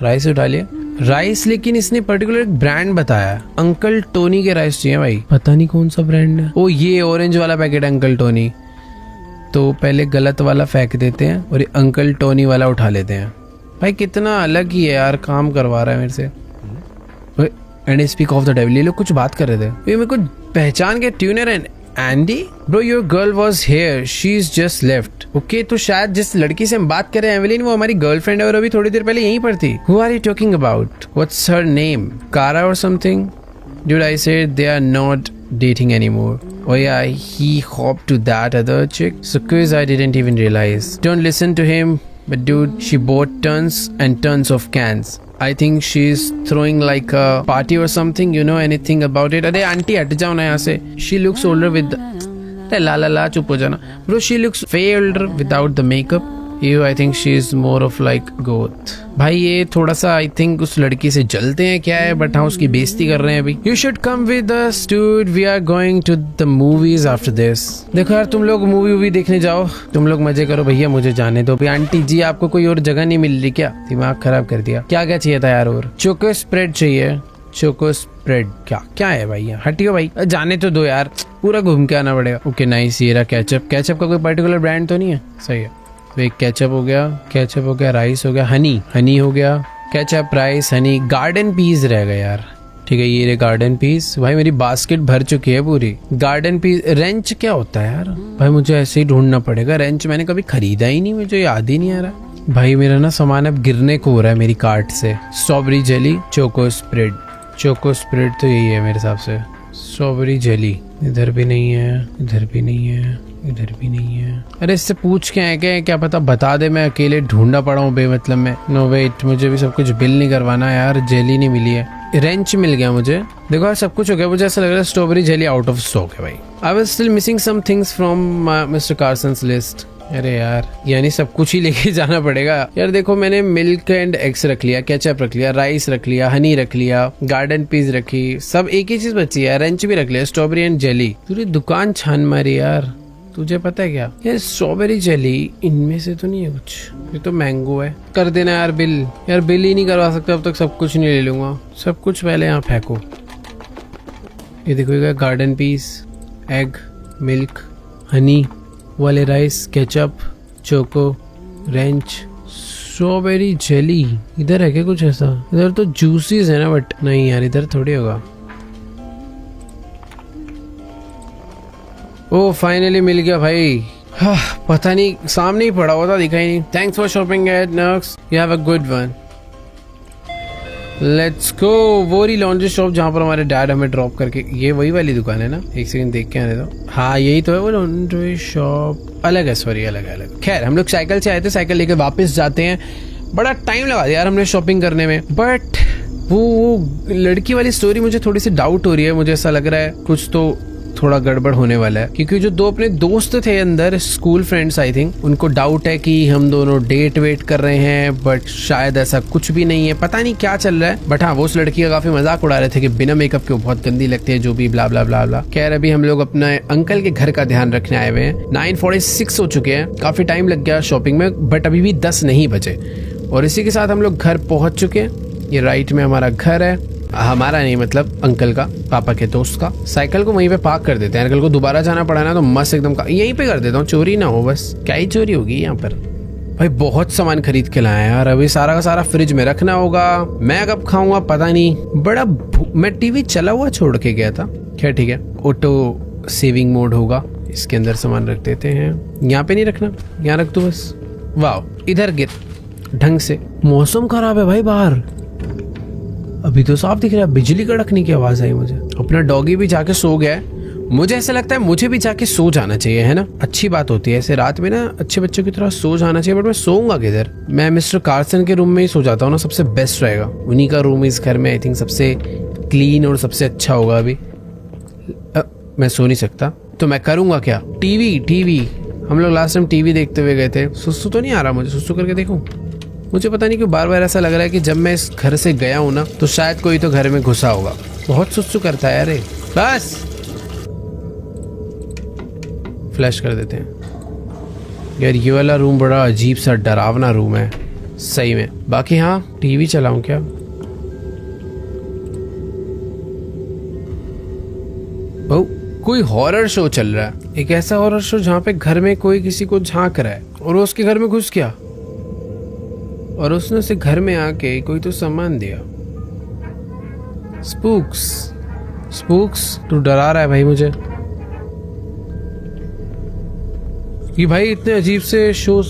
राइस उठा लिया। राइस लेकिन इसने पर्टिकुलर एक ब्रांड बताया, अंकल टोनी के राइस चाहिए भाई। पता नहीं कौन सा ब्रांड है। ओ ये ऑरेंज वाला पैकेट अंकल टोनी। तो पहले गलत वाला फेंक देते हैं और ये अंकल टोनी वाला उठा लेते हैं। भाई कितना अलग ही है यार, काम करवा रहा है मेरे से। And speak of the devil, ये लोग कुछ बात कर रहे थे। ये मेरे को पहचान के tuner and Andy bro, your girl was here, she is just left. Okay, तो शायद जिस लड़की से हम बात कर रहे हैं एवेलिन, वो हमारी गर्लफ्रेंड है और अभी थोड़ी देर पहले यहीं पर थी। Who are you talking about? What's her name? Kara or something? Dude, I said they are not dating anymore. Oh yeah, he hopped to that other chick. So cause I didn't even realize. Don't listen to him. But dude, she bought tons and tons of cans. I think she's throwing like a party or something. You know anything about it? अरे aunty हट जाओ ना यहाँ से. She looks older with the ला चुप हो जाना. Bro, she looks way older without the makeup. You, I think she is more of like goth. भाई ये थोड़ा सा I think उस लड़की से जलते हैं क्या है, बट हाँ उसकी बेइज्जती कर रहे हैं अभी। You should come with us, dude. We are going to the movies after this. देखो यार तुम लोग मूवी देखने जाओ, तुम लोग मजे करो भैया, मुझे जाने दो। आंटी जी आपको कोई और जगह नहीं मिल रही क्या? दिमाग खराब कर दिया। क्या क्या चाहिए था यार? और चोको स्प्रेड चाहिए। चोको स्प्रेड क्या क्या है भाई? हटियो भाई, जाने तो दो यार, पूरा घूम के आना पड़ेगा। Okay nice. ये रहा केचप। केचप का कोई पर्टिकुलर ब्रांड तो नहीं है? सही है। तो एक केचप हो गया, राइस हो गया, हनी हो गया, ketchup, rice, honey. Garden peas रह गया यार। ठीक है, ये रे गार्डन पीस। भाई मेरी बास्केट भर चुकी है पूरी। Garden piece. रेंच क्या होता है यार? भाई मुझे ऐसे ही ढूंढना पड़ेगा। रेंच मैंने कभी खरीदा ही नहीं, मुझे याद ही नहीं आ रहा। भाई मेरा ना सामान अब गिरने को हो रहा है मेरी कार्ट से। Strawberry jelly, choco spread. Choco spread तो यही है मेरे हिसाब से। स्ट्रॉबेरी जेली इधर भी नहीं है, इधर भी नहीं है, इधर भी नहीं है। अरे इससे पूछ के आए क्या पता बता दे, मैं अकेले ढूंढना पड़ा हूँ बेमतलब में। नो वेट, मुझे भी सब कुछ बिल नहीं करवाना यार। जेली नहीं मिली है। रेंच मिल गया मुझे। देखो यार सब कुछ हो गया। मुझे ऐसा लग रहा है strawberry jelly out of stock है भाई। I was still missing some things from mister Carson's list. अरे यार यानी सब कुछ ही लेके जाना पड़ेगा यार। देखो मैंने मिल्क एंड एग्स रख लिया, केचप रख लिया, राइस रख लिया, हनी रख लिया, गार्डन पीस रखी, सब एक ही चीज बची है। रेंच भी रख लिया, स्ट्रॉबेरी एंड जेली। पूरी दुकान छान मारी यार। तुझे पता है क्या ये स्ट्रॉबेरी जेली इनमें से तो नहीं है कुछ? ये तो मैंगो है। कर देना यार बिल। यार बिल ही नहीं करवा सकता अब तक, सब कुछ नहीं ले लूंगा। सब कुछ पहले यहाँ फेंको। ये देखो garden peas, egg, milk, honey वाले, rice, ketchup, choco, ranch, strawberry jelly. इधर है क्या कुछ ऐसा? इधर तो जूसीज है ना, बट नहीं यार इधर थोड़ी होगा। ओ फाइनली मिल गया भाई। पता नहीं सामने ही पड़ा हुआ था, दिखा ही नहीं। Thanks for shopping at Nuck's, you have a good one. Let's go. वो रही लॉन्ड्री शॉप जहाँ पर हमारे डैड हमें ड्रॉप करके। ये वही वाली दुकान है ना? एक सेकंड देख के आने दो। हाँ यही तो है वो लॉन्ड्री शॉप। अलग है, सॉरी अलग है, अलग। खैर हम लोग साइकिल से आए थे, साइकिल लेकर वापस जाते हैं। बड़ा टाइम लगा दिया यार हमने शॉपिंग करने में। बट वो लड़की वाली स्टोरी मुझे थोड़ी सी डाउट हो रही है। मुझे ऐसा लग रहा है कुछ तो थोड़ा गड़बड़ होने वाला है, क्योंकि जो दो अपने दोस्त थे अंदर, स्कूल फ्रेंड्स आई थिंक, उनको डाउट है कि हम दोनों डेट वेट कर रहे हैं, बट शायद ऐसा कुछ भी नहीं है। पता नहीं क्या चल रहा है। बट हाँ वो उस लड़की का काफी मजाक उड़ा रहे थे कि बिना मेकअप के बहुत गंदी लगती है, जो भी ब्ला ब्ला ब्ला ब्ला। खैर अभी हम लोग अपने अंकल के घर का ध्यान रखने आए हुए हैं। 9:46 हो चुके हैं, काफी टाइम लग गया शॉपिंग में, बट अभी भी 10 नहीं बजे। और इसी के साथ हम लोग घर पहुंच चुके हैं। ये राइट में हमारा घर है, हमारा नहीं मतलब अंकल का, पापा के दोस्त का। साइकिल को वहीं पे पार्क कर देते हैं, अंकल को दोबारा जाना पड़ा ना तो मस्त एकदम यहीं पे कर देता हूँ, चोरी ना हो बस। क्या ही चोरी होगी यहाँ पर। भाई बहुत सामान खरीद के लाया यार, अभी सारा का सारा फ्रिज में रखना होगा, मैं कब खाऊंगा पता नहीं। बड़ा मैं टीवी चला हुआ छोड़ के गया था। क्या ठीक है, ऑटो सेविंग मोड होगा, इसके अंदर सामान रख देते हैं। यहाँ पे नहीं रखना, यहाँ रख दो बस। वाह, इधर गिर ढंग से। मौसम खराब है भाई बाहर, अभी तो साफ दिख रहा है, बिजली कड़कने की आवाज आई मुझे। अपना डॉगी भी जाके सो गया है, मुझे ऐसा लगता है मुझे भी जाके सो जाना चाहिए, है ना। अच्छी बात होती है ऐसे रात में ना अच्छे बच्चों की तरह सो जाना चाहिए। बट मैं सोऊंगा किधर, मैं मिस्टर कार्सन के रूम में ही सो जाता हूँ ना, सबसे बेस्ट रहेगा। उन्हीं का रूम इस घर में आई थिंक सबसे क्लीन और सबसे अच्छा होगा। अभी मैं सो नहीं सकता तो मैं करूंगा क्या, टीवी। हम लोग लास्ट टाइम टीवी देखते हुए गए थे। सुसु तो नहीं आ रहा मुझे, सुसु करके देखूं। मुझे पता नहीं क्यों बार बार ऐसा लग रहा है कि जब मैं इस घर से गया हूं ना तो शायद कोई तो घर में घुसा होगा। बहुत सुसु करता है अरे। बस फ्लैश कर देते हैं यार। ये वाला रूम बड़ा अजीब सा डरावना रूम है सही में। बाकी हाँ, टीवी चलाऊं क्या? ओ, कोई हॉरर शो चल रहा है, एक ऐसा हॉरर शो जहाँ पे घर में कोई किसी को झांक रहा है और वो उसके घर में घुस गया और उसने उसे घर में आके कोई तो सामान दिया। स्पूक्स तू डरा रहा है भाई मुझे। कि भाई इतने अजीब से शोज,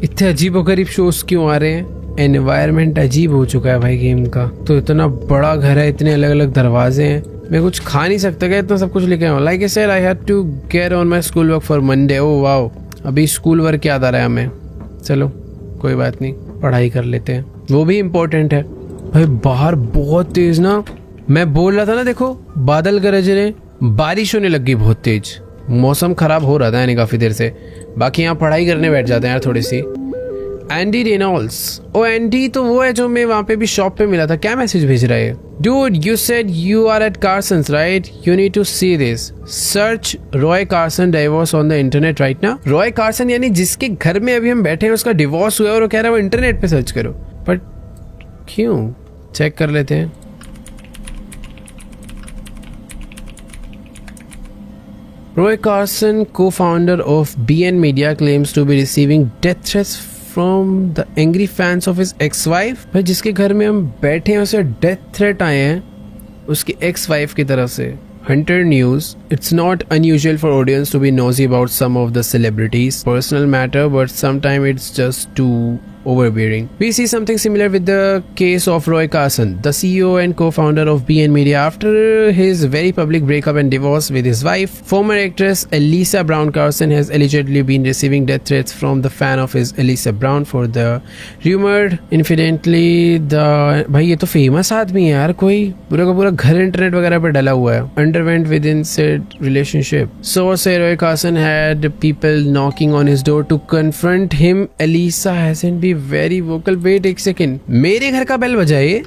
इतने अजीबोगरीब शोज क्यों आ रहे हैं? एनवायरनमेंट अजीब हो चुका है भाई गेम का। तो इतना बड़ा घर है, इतने अलग अलग दरवाजे हैं, मैं कुछ खा नहीं सकता क्या इतना सब कुछ लेके आऊं? Like I said I had to get on my school work for Monday. Oh wow, अभी स्कूल वर्क याद आ रहा है हमें। चलो कोई बात नहीं, पढ़ाई कर लेते हैं, वो भी इम्पोर्टेंट है। भाई बाहर बहुत तेज ना, मैं बोल रहा था ना, देखो बादल गरज रहे, बारिश होने लग गई बहुत तेज। मौसम खराब हो रहा था यानी काफी देर से। बाकी यहाँ पढ़ाई करने बैठ जाते हैं यार थोड़ी सी। एंडी रेनॉल्ड्स, ओ एंडी तो वो है जो मैं वहाँ पे भी शॉप पे मिला था। क्या मैसेज भेज रहा है? Dude, you said you are at Carson's, right? You need to see this. Search Roy Carson divorce on the internet right now. Roy Carson यानी जिसके घर में अभी हम बैठे हैं उसका डिवोर्स हुआ है और वो कह रहा है वो इंटरनेट पे सर्च करो। बट क्यों? चेक कर लेते हैं। Roy Carson, co-founder of BN Media, claims to be receiving death threats from the angry fans of his ex-wife। भाई जिसके घर में हम बैठे हैं उसे डेथ थ्रेट आए हैं उसकी ex-wife की तरफ से। Hunter News, it's not unusual for audience to be nosy about some of the celebrities' personal matter, but sometimes it's just too overbearing. We see something similar with the case of Roy Carson, the CEO and co-founder of BN Media. After his very public breakup and divorce with his wife, former actress Elisa Brown Carson has allegedly been receiving death threats from the fan of his Elisa Brown for the rumored incidentally the भाई ये तो famous आदमी है यार, कोई पूरा का पूरा घर इंटरनेट वगैरह पे डला हुआ है। Underwent within said relationship. Sources say Roy Carson had people knocking on his door to confront him. Elisa hasn't been very vocal. Wait एक सेकेंड, मेरे घर का बेल बजा ये?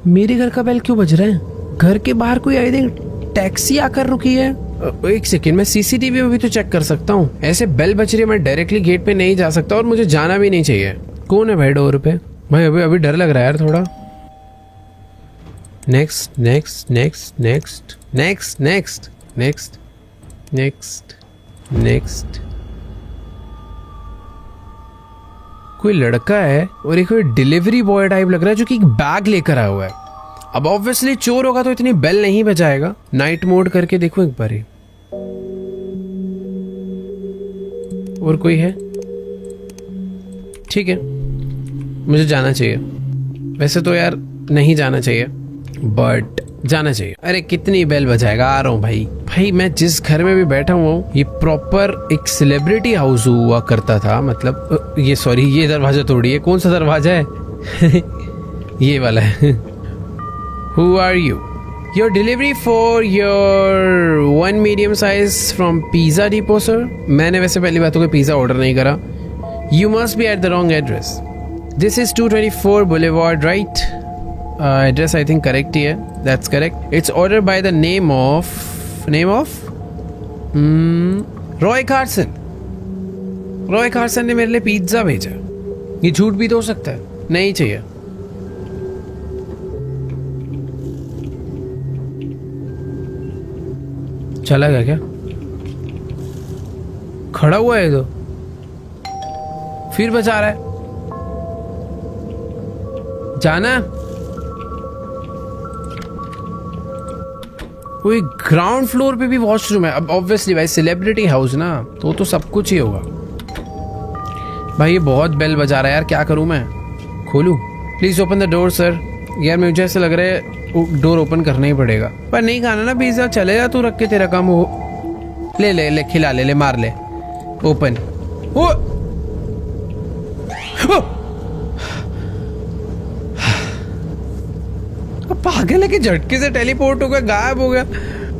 मेरे घर का बेल क्यों बज रहा है? घर के बाहर कोई आई थिंक टैक्सी आकर रुकी है। एक सेकेंड, मैं सीसीटीवी में भी तो चेक कर सकता हूँ। ऐसे बेल बज रही है, मैं डायरेक्टली गेट पे नहीं जा सकता और मुझे जाना भी नहीं चाहिए। कौन है भाई डोर पे? भाई अभी डर लग रहा है यार थोड़ा। Next next next next next next next next next. कोई लड़का है और एक कोई डिलीवरी बॉय टाइप लग रहा है जो कि एक बैग लेकर आया हुआ है। अब ऑब्वियसली चोर होगा तो इतनी बेल नहीं बजाएगा। नाइट मोड करके देखो एक बार। और कोई है? ठीक है, मुझे जाना चाहिए। वैसे तो यार नहीं जाना चाहिए बट जाना चाहिए। अरे कितनी बेल बजाएगा, आ रहा हूँ भाई। भाई मैं जिस घर में भी बैठा हुआ हूँ ये प्रॉपर एक सेलिब्रिटी हाउस हुआ करता था। मतलब ये सॉरी, ये दरवाजा तोड़िए। कौन सा दरवाजा है? ये वाला है। Who are you? Your delivery for your one medium size from Pizza Depot, sir? मैंने वैसे पहली बात तो कोई पिज़्ज़ा ऑर्डर नहीं करा। You must be at the wrong address. This is 224 Boulevard, right? Address I think correct here. That's correct. It's ordered by the name of Roy Carson. Roy Carson ने मेरे लिए पिज्जा भेजा। ये झूठ भी तो हो सकता है। नहीं चाहिए। चला गया क्या? खड़ा हुआ है तो फिर बचा रहा है। जाना कोई ग्राउंड फ्लोर पे भी वॉशरूम है। अब ऑब्वियसली भाई सेलिब्रिटी हाउस ना, तो सब कुछ ही होगा। भाई ये बहुत बेल बजा रहा है यार, क्या करूं मैं? खोलूं? Please open the door sir. यार मुझे ऐसा लग रहा है डोर ओपन करना ही पड़ेगा। पर नहीं खाना ना पिज्जा, चले जा तू, रख के तेरा काम हो। ले ले ले, खिला ले, ले मार ले। ओपन। ओ पागल है कि झटके से टेलीपोर्ट हो गया, गायब हो गया।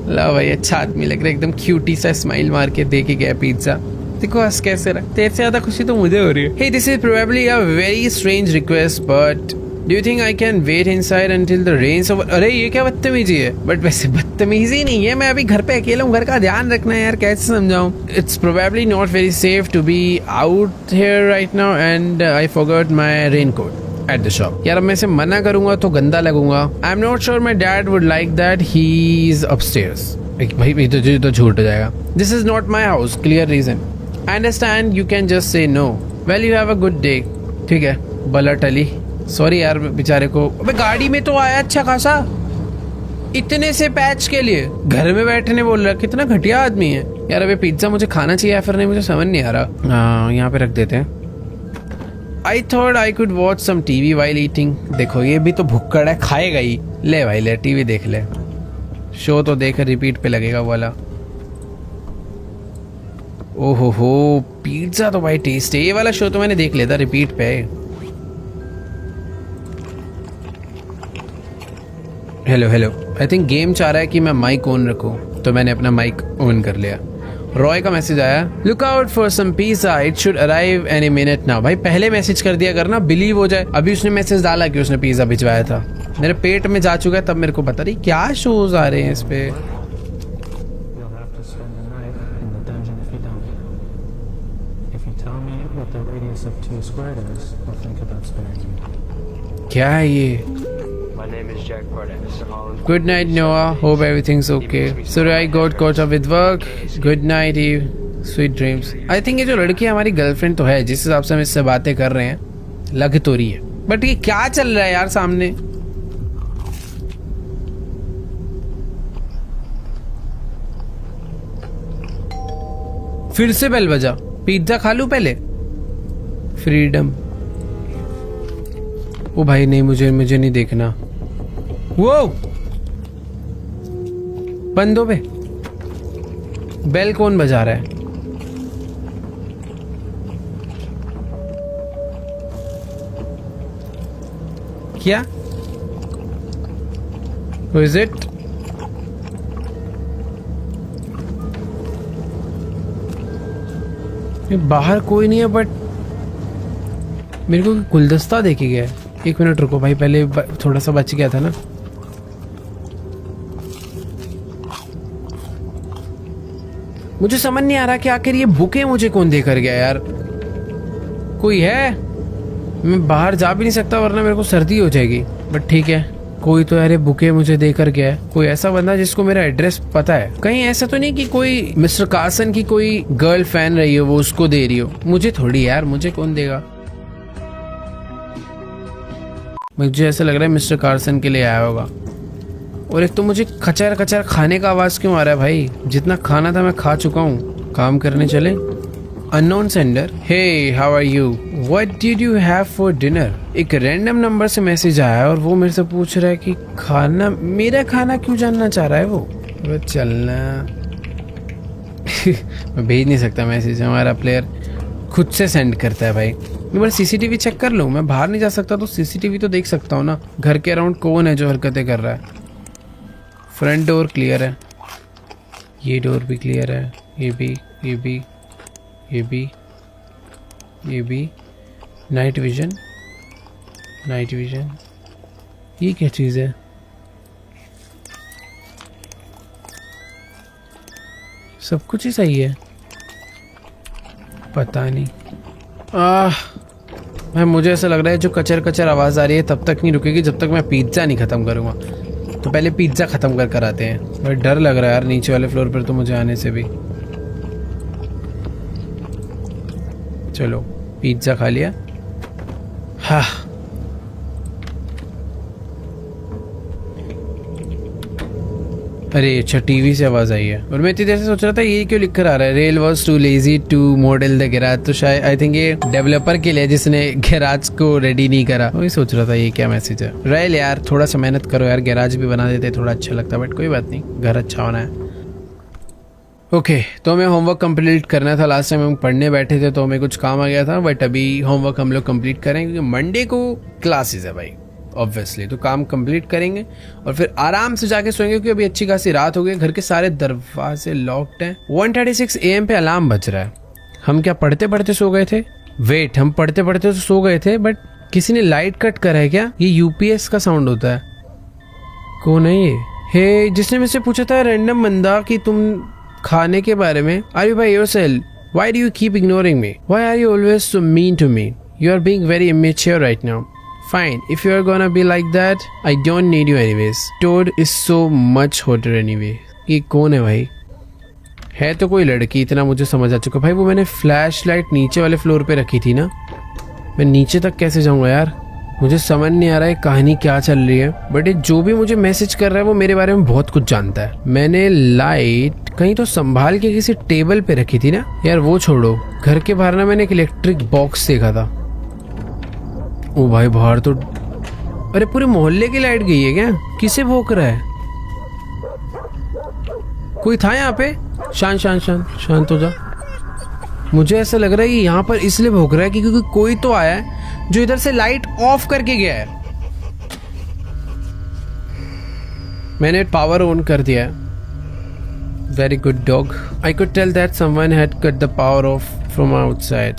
ला भाई अच्छा आदमी लग रहा है, एकदम क्यूटी सा स्माइल मार के दे के गया पिज्जा। देखो हंस कैसे रहा। तेरे से ज्यादा खुशी तो मुझे हो रही है। Hey, this is probably a very strange request, but do you think I can wait inside until the rain's over? अरे ये क्या बदतमीजी है? बट वैसे बदतमीजी नहीं है, मैं अभी घर पे अकेला हूँ, घर का ध्यान रखना है यार, कैसे समझाऊँ? It's probably not very safe to be out here right now and I forgot my raincoat at the shop. यार अब मैं इसे मना करूंगा तो गंदा लगूंगा। I'm not sure my dad would like that. He's upstairs. भाई ये तो झूठ हो जाएगा। This is not my house. Clear reason. I understand you can just say no. Well, you have a good day. ठीक है, बला टली। सॉरी यार बेचारे को। अबे गाड़ी में तो आया अच्छा खासा, इतने से पैच के लिए घर में बैठने बोल रहा। कितना घटिया आदमी है यार। अबे पिज्जा मुझे खाना चाहिए या फिर नहीं, मुझे समझ नहीं आ रहा। हाँ यहाँ पे रख देते हैं। I thought I could watch some TV while eating. देखो ये भी तो भुक्कड़ है, खाएगा ही। ले भाई ले, टीवी देख ले, शो तो देख, रिपीट पे लगेगा वाला। ओहो हो, पिज्जा तो भाई टेस्ट है। ये वाला शो तो मैंने देख लिया था, रिपीट पे। Hello hello, I think game चाह रहा है कि मैं माइक ऑन रखूं, तो मैंने अपना माइक ऑन कर लिया। रॉय का मैसेज आया, look out for some pizza, it should arrive any minute now. भाई पहले मैसेज कर दिया करना, बिलीव हो जाए। अभी उसने मैसेज डाला कि उसने पिज्जा भिजवाया था, मेरे पेट में जा चुका है, तब मेरे को पता नहीं क्या शोज आ रहे हैं इस पे। क्या है ये? Good night, Noah. Hope everything's okay. Sorry, I got caught up with work. Good night, Eve. Sweet dreams. I think ये जो लड़की हमारी गर्लफ्रेंड तो है, जिस हिसाब से हम इससे बातें कर रहे हैं, लग तो रही है। बट ये क्या चल रहा है यार सामने? फिर से बेल बजा। पिज्जा खा लूं पहले। फ्रीडम। ओ भाई नहीं, मुझे नहीं देखना। वो बंदों पे बेल कौन बजा रहा है? क्या? Who is it? बाहर कोई नहीं है, बट मेरे को गुलदस्ता देखे गया। एक मिनट रुको भाई, पहले थोड़ा सा बच गया था ना। मुझे समझ नहीं आ रहा कि आखिर ये बुके मुझे कौन देकर गया यार। कोई है? मैं बाहर जा भी नहीं सकता वरना मेरे को सर्दी हो जाएगी। बट ठीक है, कोई तो यार बुके मुझे देकर गया है। कोई ऐसा बंदा जिसको मेरा एड्रेस पता है। कहीं ऐसा तो नहीं कि कोई मिस्टर कार्सन की कोई गर्ल फैन रही हो, वो उसको दे रही हो। मुझे थोड़ी यार, मुझे कौन देगा? मुझे ऐसा लग रहा है मिस्टर कार्सन के लिए आया होगा। और एक तो मुझे कचर कचर खाने का आवाज क्यों आ रहा है भाई? जितना खाना था मैं खा चुका हूँ। काम करने चले। Unknown sender, hey how are you, what did you have for dinner. एक रैंडम नंबर से मैसेज आया और वो मेरे से पूछ रहा है कि खाना, मेरा खाना क्यों जानना चाह रहा है वो चलना। मैं भेज नहीं सकता मैसेज, हमारा प्लेयर खुद से सेंड करता है भाई। मैं बस सीसीटीवी चेक कर लूँ, मैं बाहर नहीं जा सकता तो सीसीटीवी तो देख सकता हूँ ना, घर के अराउंड कौन है जो हरकतें कर रहा है। फ्रंट डोर क्लियर है, ये डोर भी क्लियर है, ये भी, ये भी, ये भी, ये भी। नाइट विजन, नाइट विजन, ये क्या चीज़ है? सब कुछ ही सही है। पता नहीं। भाई मुझे ऐसा लग रहा है जो कचर कचर आवाज़ आ रही है तब तक नहीं रुकेगी जब तक मैं पिज्ज़ा नहीं ख़त्म करूँगा। तो पहले पिज्ज़ा ख़त्म कर आते हैं। भाई डर लग रहा है यार नीचे वाले फ्लोर पर तो मुझे आने से भी। चलो पिज्ज़ा खा लिया। हाँ अरे अच्छा टीवी से आवाज़ आई है और मैं इतनी देर से सोच रहा था ये क्यों लिख कर आ रहा है, rail was too lazy to model the garage. तो शायद आई थिंक ये डेवलपर के लिए जिसने गैराज को रेडी नहीं करा, वही सोच रहा था ये क्या मैसेज है। रेल यार थोड़ा सा मेहनत करो यार, गैराज भी बना देते थोड़ा अच्छा लगता, बट कोई बात नहीं, घर अच्छा होना है। ओके तो हमें होमवर्क कंप्लीट करना था। लास्ट टाइम हम पढ़ने बैठे थे तो हमें कुछ काम आ गया था, बट अभी होमवर्क हम लोग कंप्लीट करें क्योंकि मंडे को क्लासेस है भाई ऑब्वियसली। तो काम कंप्लीट करेंगे और फिर आराम से जाके सोएंगे क्योंकि अभी अच्छी खासी रात हो गई। घर के सारे दरवाजे लॉक्ड हैं। 1:36 AM पे अलार्म बज रहा है। हम क्या पढ़ते पढ़ते सो गए थे? वेट, हम पढ़ते पढ़ते तो सो गए थे बट किसी ने लाइट कट करा है क्या? ये यूपीएस का साउंड होता है। कौन है ये? हे जिसने मुझसे पूछा था रैंडम बंदा कि तुम खाने के बारे में, are you by yourself? Why do you keep ignoring me? Why are you always so mean to me? You are being very immature right now. Fine, if you are gonna be like that, I don't need you anyways. Toad is so much hotter anyway. ये कौन है भाई? है तो कोई लड़की, इतना मुझे समझ आ चुका। भाई वो मैंने फ्लैश लाइट नीचे वाले फ्लोर पे रखी थी ना, मैं नीचे तक कैसे जाऊंगा यार? मुझे समझ नहीं आ रहा है कहानी क्या चल रही है। बट ये जो भी मुझे मैसेज कर रहा है वो मेरे बारे में बहुत कुछ जानता है। मैंने लाइट कहीं तो संभाल के किसी टेबल पे रखी थी ना यार, वो छोड़ो। घर के बाहर ना मैंने एक इलेक्ट्रिक बॉक्स देखा था। ओ भाई बाहर तो, अरे पूरे मोहल्ले की लाइट गई है क्या? किसे भौंक रहा है? कोई था यहाँ पे? शांत शांत शांत शांत हो जा। मुझे ऐसा लग रहा है कि यहाँ पर इसलिए भौंक रहा है कि क्योंकि कोई तो आया है जो इधर से लाइट ऑफ करके गया है। मैंने पावर ऑन कर दिया है। Very good dog. I could tell that someone had cut the power off from outside.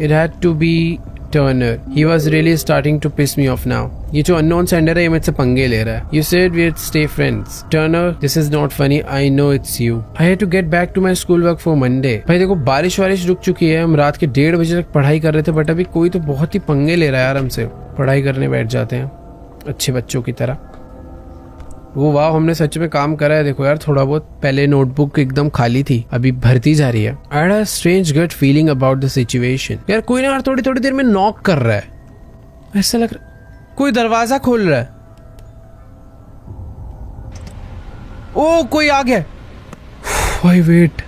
It had to be Turner. He was really starting to piss me off now. ये जो unknown sender है ये मुझसे पंगे ले रहा है. You said we'd stay friends. Turner, this is not funny. I know it's you. I had to get back to my schoolwork for Monday. भाई देखो बारिश रुक चुकी है। हम रात के 1:30 बजे तक पढ़ाई कर रहे थे बट अभी कोई तो बहुत ही पंगे ले रहा है यार हमसे। पढ़ाई करने बैठ जाते हैं अच्छे बच्चों की तरह। वो वाह, हमने सच में काम करा है। देखो यार थोड़ा बहुत, पहले नोटबुक एकदम खाली थी अभी भरती जा रही है। I had a strange gut feeling about the situation. यार कोई ना यार थोड़ी थोड़ी देर में नॉक कर रहा है, ऐसा लग रहा है कोई दरवाजा खोल रहा है। ओ कोई आ गया भाई, वेट।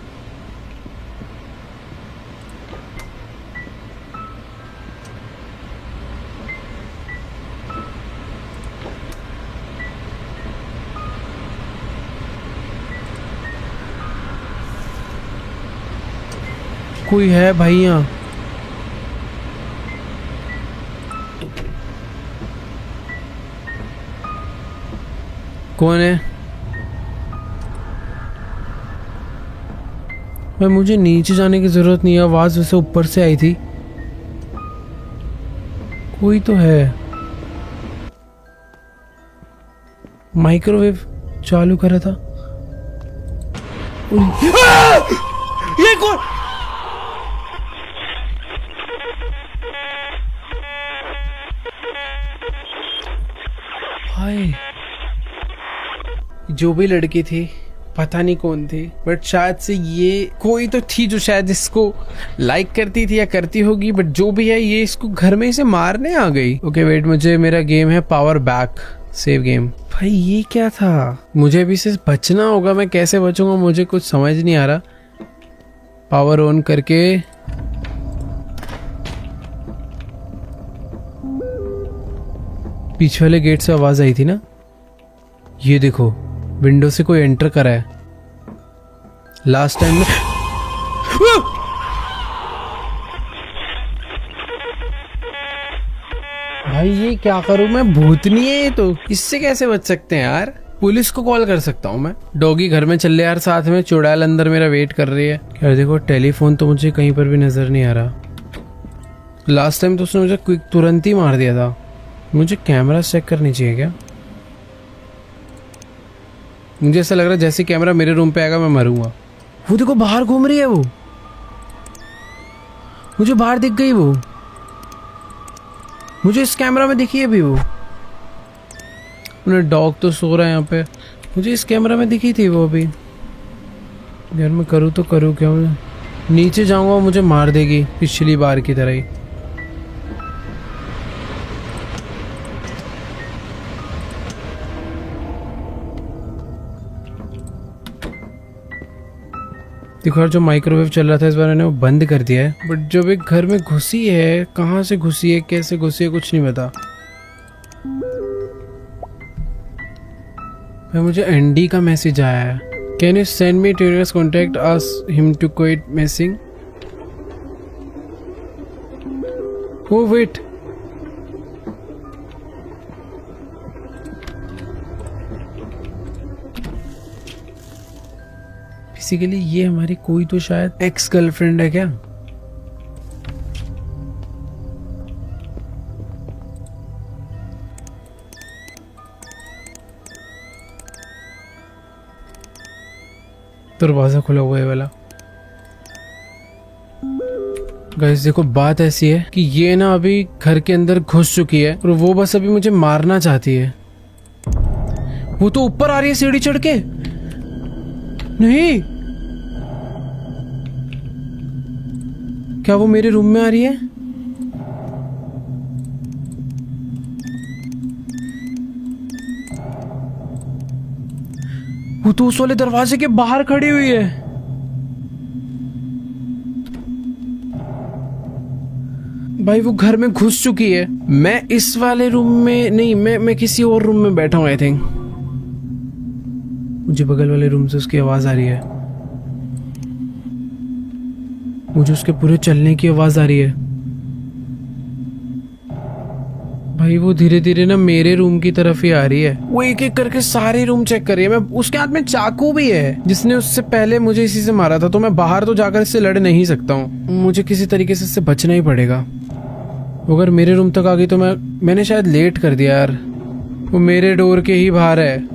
कोई है भाई यहाँ? कौन है भाई? मुझे नीचे जाने की जरूरत नहीं है, आवाज वैसे ऊपर से आई थी। कोई तो है। माइक्रोवेव चालू करा था। ये कौन? भाई जो भी लड़की थी पता नहीं कौन थी बट शायद से ये कोई तो थी जो शायद इसको लाइक करती थी या करती होगी, बट जो भी है ये इसको घर में इसे मारने आ गई। ओके वेट, मुझे मेरा गेम है पावर बैक सेव गेम। भाई ये क्या था? मुझे अभी से बचना होगा। मैं कैसे बचूंगा मुझे कुछ समझ नहीं आ रहा। पावर ऑन करके पीछे वाले गेट से आवाज आई थी ना। ये देखो विंडो से कोई एंटर करा है। लास्ट टाइम में भाई ये क्या करूं मैं? भूतनी है ये तो, इससे कैसे बच सकते हैं यार? पुलिस को कॉल कर सकता हूँ मैं। डॉगी घर में चल ले यार साथ में। चुड़ैल अंदर मेरा वेट कर रही है। यार देखो टेलीफोन तो मुझे कहीं पर भी नजर नहीं आ रहा। लास्ट टाइम तो उसने मुझे क्विक तुरंत ही मार दिया था। मुझे कैमरा चेक करनी चाहिए क्या? मुझे ऐसा लग रहा है जैसे कैमरा मेरे रूम पे आएगा मैं मरूंगा। वो देखो बाहर घूम रही है वो। मुझे बाहर दिख गई वो, मुझे इस कैमरा में दिखी है अभी वो। डॉग तो सो रहा है यहाँ पे, मुझे इस कैमरा में दिखी थी वो अभी। यार मैं करूँ तो करूँ क्या, मैं नीचे जाऊंगा मुझे मार देगी पिछली बार की तरह ही। देखो यार, जो माइक्रोवेव चल रहा था इस बार मैंने वो बंद कर दिया है, बट जब एक घर में घुसी है, कहाँ से घुसी है, कैसे घुसी है, कुछ नहीं पता। मुझे एंडी का मैसेज आया है, can you send me terror's contact ask him to quit messing. Oh wait, basically ये हमारी कोई तो शायद एक्स गर्लफ्रेंड है क्या। दरवाजा खुला हुआ है वाला। गाइस देखो, बात ऐसी है कि ये ना अभी घर के अंदर घुस चुकी है और वो बस अभी मुझे मारना चाहती है। वो तो ऊपर आ रही है सीढ़ी चढ़ के। नहीं, क्या वो मेरे रूम में आ रही है? वो तो उस वाले दरवाजे के बाहर खड़ी हुई है। भाई वो घर में घुस चुकी है। मैं इस वाले रूम में नहीं, मैं किसी और रूम में बैठा हूं आई थिंक। मुझे बगल वाले रूम से उसकी आवाज आ रही है, मुझे उसके पूरे चलने की आवाज आ रही है। भाई वो धीरे धीरे ना मेरे रूम की तरफ ही आ रही है। वो एक एक करके सारे रूम चेक कर रही है। मैं उसके हाथ में चाकू भी है, जिसने उससे पहले मुझे इसी से मारा था। तो मैं बाहर तो जाकर इससे लड़ नहीं सकता हूँ, मुझे किसी तरीके से इससे बचना ही पड़ेगा। अगर मेरे रूम तक आ गई तो मैंने शायद लेट कर दिया यार। वो मेरे डोर के ही बाहर है।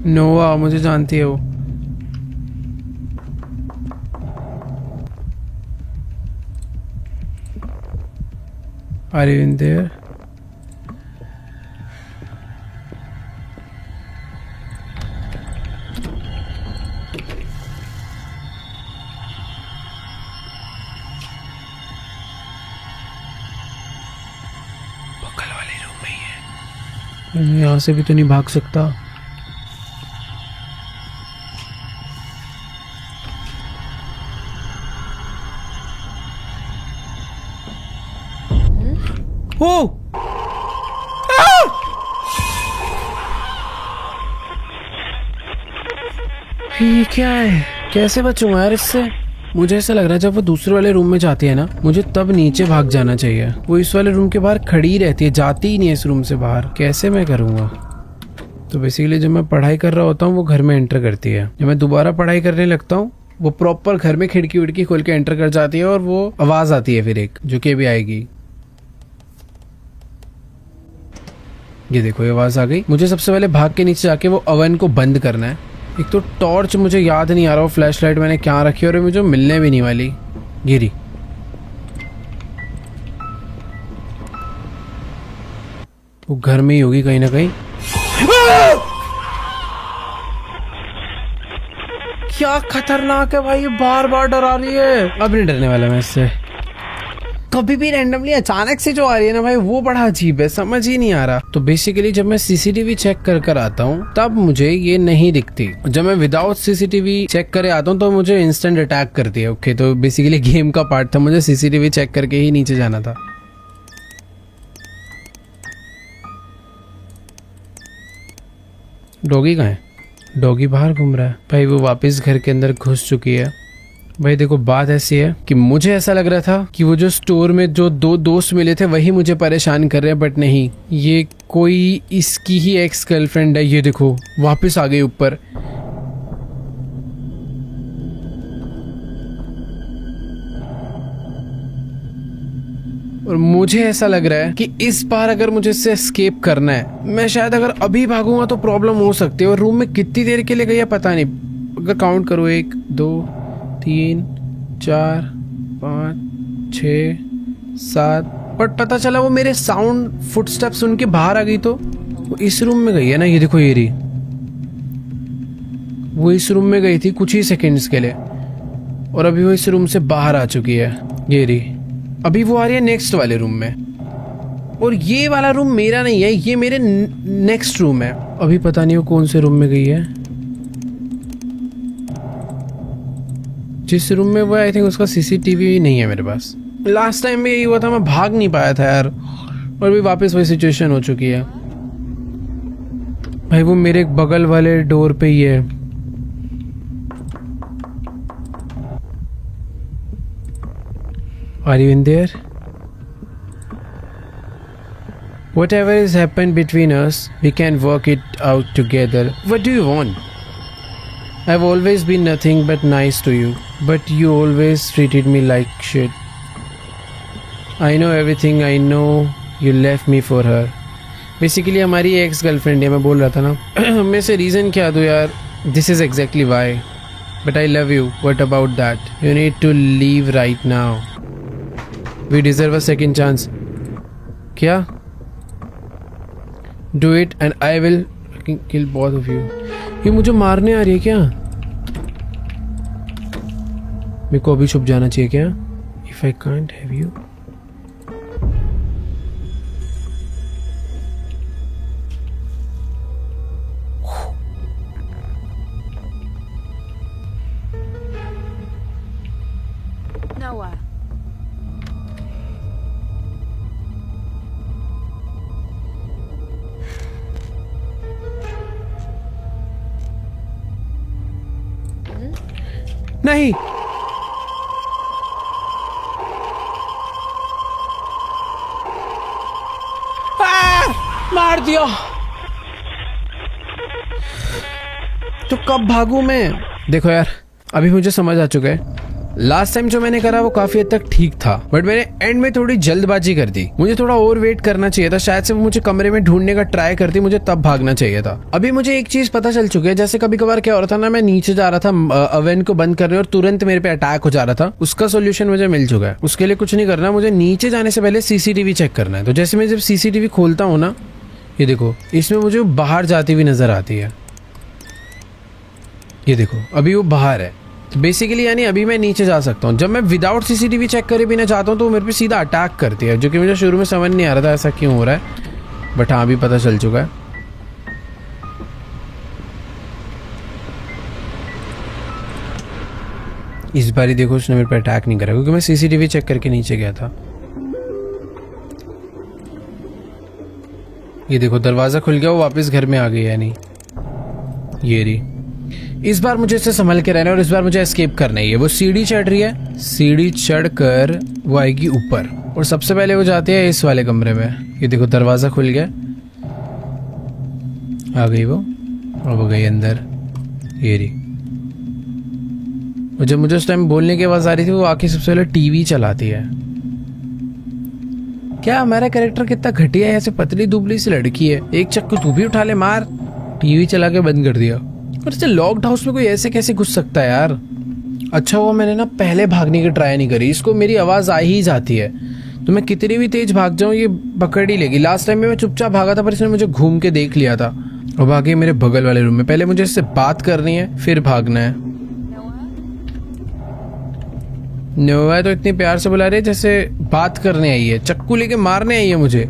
नोआ, मुझे जानती है वो। Are you in there? बगल वाले रूम में ही है। मैं यहाँ से भी तो नहीं भाग सकता। ओ! ये क्या है? कैसे बचूंगा यार इससे? मुझे ऐसा लग रहा है जब वो दूसरे वाले रूम में जाती है ना, मुझे तब नीचे भाग जाना चाहिए। वो इस वाले रूम के बाहर खड़ी ही रहती है, जाती ही नहीं है इस रूम से बाहर। कैसे मैं करूँगा? तो बेसिकली जब मैं पढ़ाई कर रहा होता हूँ वो घर में एंटर करती है। जब मैं दोबारा पढ़ाई करने लगता हूँ वो प्रॉपर घर में खिड़की विड़की खोल के एंटर कर जाती है और वो आवाज आती है फिर एक, जो कि अभी आएगी। ये देखो, ये आवाज आ गई। मुझे सबसे पहले भाग के नीचे जाके वो ओवन को बंद करना है। एक तो टॉर्च मुझे याद नहीं आ रहा, वो फ्लैश लाइट मैंने क्या रखी और मुझे मिलने भी नहीं वाली। गिरी। वो घर में ही होगी कहीं ना कहीं। क्या खतरनाक है भाई, ये बार बार डरा रही है। अब नहीं डरने वाला मैं इससे। कभी भी रैंडमली अचानक से जो आ रही है ना भाई, वो बड़ा अजीब है, समझ ही नहीं आ रहा। तो बेसिकली जब मैं सीसीटीवी चेक कर आता हूँ तब मुझे ये नहीं दिखती। जब मैं विदाउट सीसीटीवी चेक करे आता हूँ तो मुझे इंस्टेंट अटैक करती है। ओके, तो बेसिकली गेम का पार्ट था, मुझे सीसीटीवी चेक करके ही नीचे जाना था। डॉगी कहाँ है? डॉगी बाहर घूम रहा है। भाई वो वापस घर के अंदर घुस चुकी है। भाई देखो, बात ऐसी है कि मुझे ऐसा लग रहा था कि वो जो स्टोर में जो दो दोस्त मिले थे वही मुझे परेशान कर रहे हैं, बट नहीं, ये कोई इसकी ही एक्स गर्लफ्रेंड है। ये देखो वापस आ गई ऊपर। और मुझे ऐसा लग रहा है कि इस बार अगर मुझे इससे एस्केप करना है, मैं शायद अगर अभी भागूंगा तो प्रॉब्लम हो सकती है। और रूम में कितनी देर के लिए गई है पता नहीं। अगर काउंट करो, 1 2 3 4 5 6 7। बट पता चला वो मेरे साउंड फुटस्टेप सुन के बाहर आ गई, तो वो इस रूम में गई है ना। ये देखो, ये रही, वो इस रूम में गई थी कुछ ही सेकंड्स के लिए, और अभी वो इस रूम से बाहर आ चुकी है। ये रही, अभी वो आ रही है नेक्स्ट वाले रूम में, और ये वाला रूम मेरा नहीं है, ये मेरे नेक्स्ट रूम है। अभी पता नहीं वो कौन से रूम में गई है। जिस रूम में वो, आई थिंक उसका सीसीटीवी नहीं है मेरे पास। लास्ट टाइम भी यही हुआ था, मैं भाग नहीं पाया था यार, और भी वापस वही सिचुएशन हो चुकी है। भाई वो मेरे बगल वाले डोर पे ही है। Are you in there? Whatever has happened between us, we can work it out together. What do you want? I've always been nothing but nice to you, but you always treated me like shit. I know everything. I know you left me for her. Basically हमारी ex girlfriend है, मैं बोल रहा था ना। मैं से reason क्या दूँ यार? This is exactly why. But I love you. What about that? You need to leave right now. We deserve a second chance. क्या? Do it and I will kill both of you. ये मुझे मारने आ रही है क्या? मेरे को अभी छुप जाना चाहिए क्या? If I can't have you. Noah. नहीं, मार दिया। तो कब भागूं मैं? देखो यार, अभी मुझे समझ आ चुका है, लास्ट टाइम जो मैंने करा वो काफी हद तक ठीक था, बट मैंने एंड में थोड़ी जल्दबाजी कर दी। मुझे थोड़ा और वेट करना चाहिए था, शायद से वो मुझे कमरे में ढूंढने का ट्राई करती, मुझे तब भागना चाहिए था। अभी मुझे एक चीज पता चल चुकी है, जैसे कभी कभार क्या हो रहा था ना, मैं नीचे जा रहा था ओवन को बंद करने और तुरंत मेरे पे अटैक हो जा रहा था। उसका सोल्यूशन मुझे मिल चुका है। उसके लिए कुछ नहीं करना, मुझे नीचे जाने से पहले सीसीटीवी चेक करना है। तो जैसे मैं जब सीसीटीवी खोलता हूँ ना, ये देखो, इसमें मुझे बाहर जाती हुई नजर आती है। ये देखो, अभी वो बाहर है। तो बेसिकली यानी अभी मैं नीचे जा सकता हूँ। जब मैं विदाउट सीसीटीवी चेक करे बिना चाहता हूँ तो मेरे पे सीधा अटैक करती है, जो कि मुझे शुरू में समझ नहीं आ रहा था ऐसा क्यों हो रहा है, बट हाँ, अभी पता चल चुका है। इस बार ही देखो, उसने मेरे पे अटैक नहीं करा क्योंकि मैं सीसीटीवी चेक करके नीचे गया था। ये देखो, दरवाजा खुल गया, वो वापस घर में आ गई है। नहीं, ये रही। इस बार मुझे इससे संभल के रहना है और इस बार मुझे एस्केप करना ही है। वो सीढ़ी चढ़ रही है, सीढ़ी चढ़कर वो आएगी ऊपर, और सबसे पहले वो जाती है इस वाले कमरे में। ये देखो, दरवाजा खुल गया, आ गई वो, और वो गई अंदर। ये रही। और जब मुझे उस टाइम बोलने की आवाज आ रही थी, वो आके सबसे पहले टीवी चलाती है। क्या हमारा कैरेक्टर कितना घटिया है, ऐसे पतली दुबली सी लड़की है, एक चक्कू तू भी उठा ले, मार। टीवी चला के बंद कर दिया। और इसे लॉक्ड हाउस में कोई ऐसे कैसे घुस सकता है यार? अच्छा हुआ मैंने ना पहले भागने की ट्राई नहीं करी, इसको मेरी आवाज आ ही जाती है, तो मैं कितनी भी तेज भाग जाऊं ये पकड़ ही लेगी। लास्ट टाइम में मैं चुपचाप भागा था, पर इसने मुझे घूम के देख लिया था। अब आगे मेरे बगल वाले रूम में, पहले मुझे इससे बात करनी है, फिर भागना है। नोआ तो इतनी प्यार से बुला रही है जैसे बात करने आई है, चक्कू लेके मारने आई है मुझे।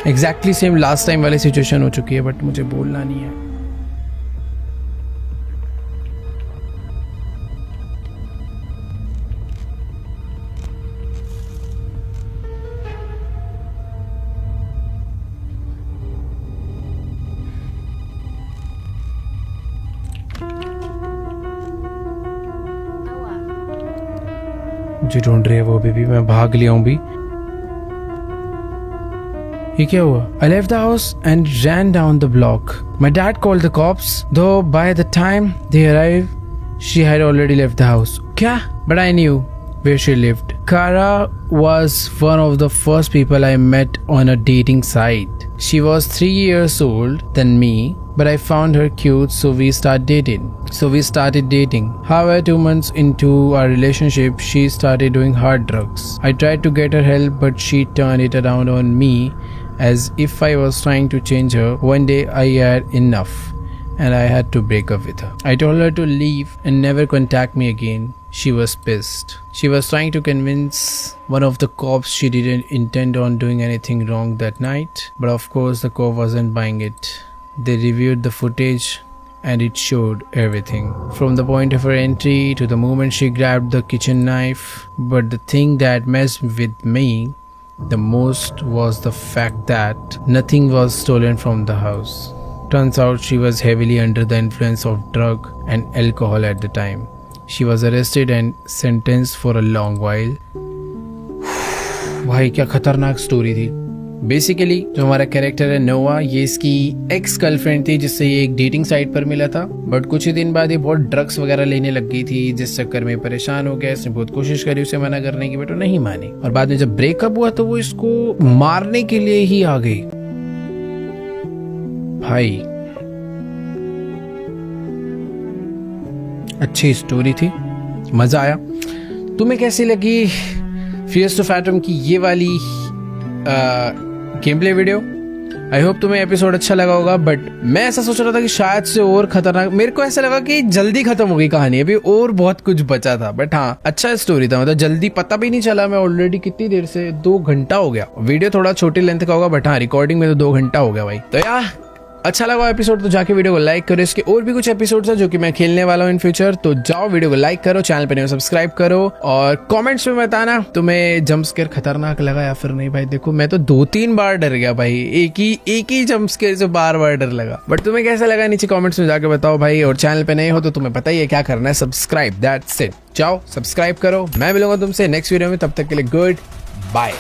एग्जैक्टली सेम लास्ट टाइम वाली सिचुएशन हो चुकी है, बट मुझे बोलना नहीं है। मुझे ढूंढ रही है वो अभी भी, मैं भाग लिया हूं भी। ये क्या हुआ? I left the house and ran down the block. My dad called the cops, though by the time they arrived, she had already left the house. क्या? But I knew where she lived. Kara was one of the first people I met on a dating site. She was 3 years old than me, but I found her cute, so we started dating. However, 2 months into our relationship, she started doing hard drugs. I tried to get her help, but she turned it around on me as if I was trying to change her. One day I had enough and I had to break up with her. I told her to leave and never contact me again. She was pissed. She was trying to convince one of the cops she didn't intend on doing anything wrong that night, but of course the cop wasn't buying it. They reviewed the footage and it showed everything, from the point of her entry to the moment she grabbed the kitchen knife. But the thing that messed with me the most was the fact that nothing was stolen from the house. Turns out she was heavily under the influence of drug and alcohol at the time. She was arrested and sentenced for a long while. भाई क्या खतरनाक story थी. Basically जो हमारा character है नोआ, ये इसकी एक्स गर्लफ्रेंड थी जिससे ये एक डेटिंग साइट पर मिला था. बट कुछ ही दिन बाद ये बहुत ड्रग्स वगैरह लेने लग गई थी, जिस चक्कर में परेशान हो गया. इसने बहुत कोशिश करी उसे मना करने की, बट वो नहीं मानी. और बाद में जब ब्रेकअप हुआ तो वो इसको मारने के लिए ही आ गई. भाई अच्छी स्टोरी थी, मजा आया. तुम्हें कैसी लगी फियर्स टू फैटम की ये वाली game play video? I hope तुम्हें एपिसोड अच्छा लगा होगा. बट मैं ऐसा सोच रहा था कि शायद से और खतरनाक, मेरे को ऐसा लगा कि जल्दी खत्म हो गई कहानी, अभी और बहुत कुछ बचा था. बट हाँ, अच्छा स्टोरी था, मतलब जल्दी पता भी नहीं चला. मैं ऑलरेडी कितनी देर से 2 घंटा हो गया. वीडियो थोड़ा छोटी लेंथ का होगा, बट हाँ रिकॉर्डिंग में तो 2 घंटा हो गया भाई. तो यार अच्छा लगा एपिसोड तो जाके वीडियो को लाइक करो. इसके और भी कुछ एपिसोड्स है जो कि मैं खेलने वाला हूँ इन फ्यूचर, तो जाओ वीडियो को लाइक करो, चैनल पे नहीं सब्सक्राइब करो और कमेंट्स में बताना तुम्हें जंप स्केयर खतरनाक लगा या फिर नहीं. भाई देखो मैं तो 2-3 बार डर गया भाई, एक ही जंप स्केयर से बार डर लगा. बट तुम्हें कैसा लगा नीचे कमेंट्स में जाके बताओ भाई. और चैनल पे नए हो तो तुम्हें पता ही है क्या करना है, सब्सक्राइब, दैट्स इट. जाओ सब्सक्राइब करो. मैं मिलूंगा तुमसे नेक्स्ट वीडियो में, तब तक के लिए गुड बाय.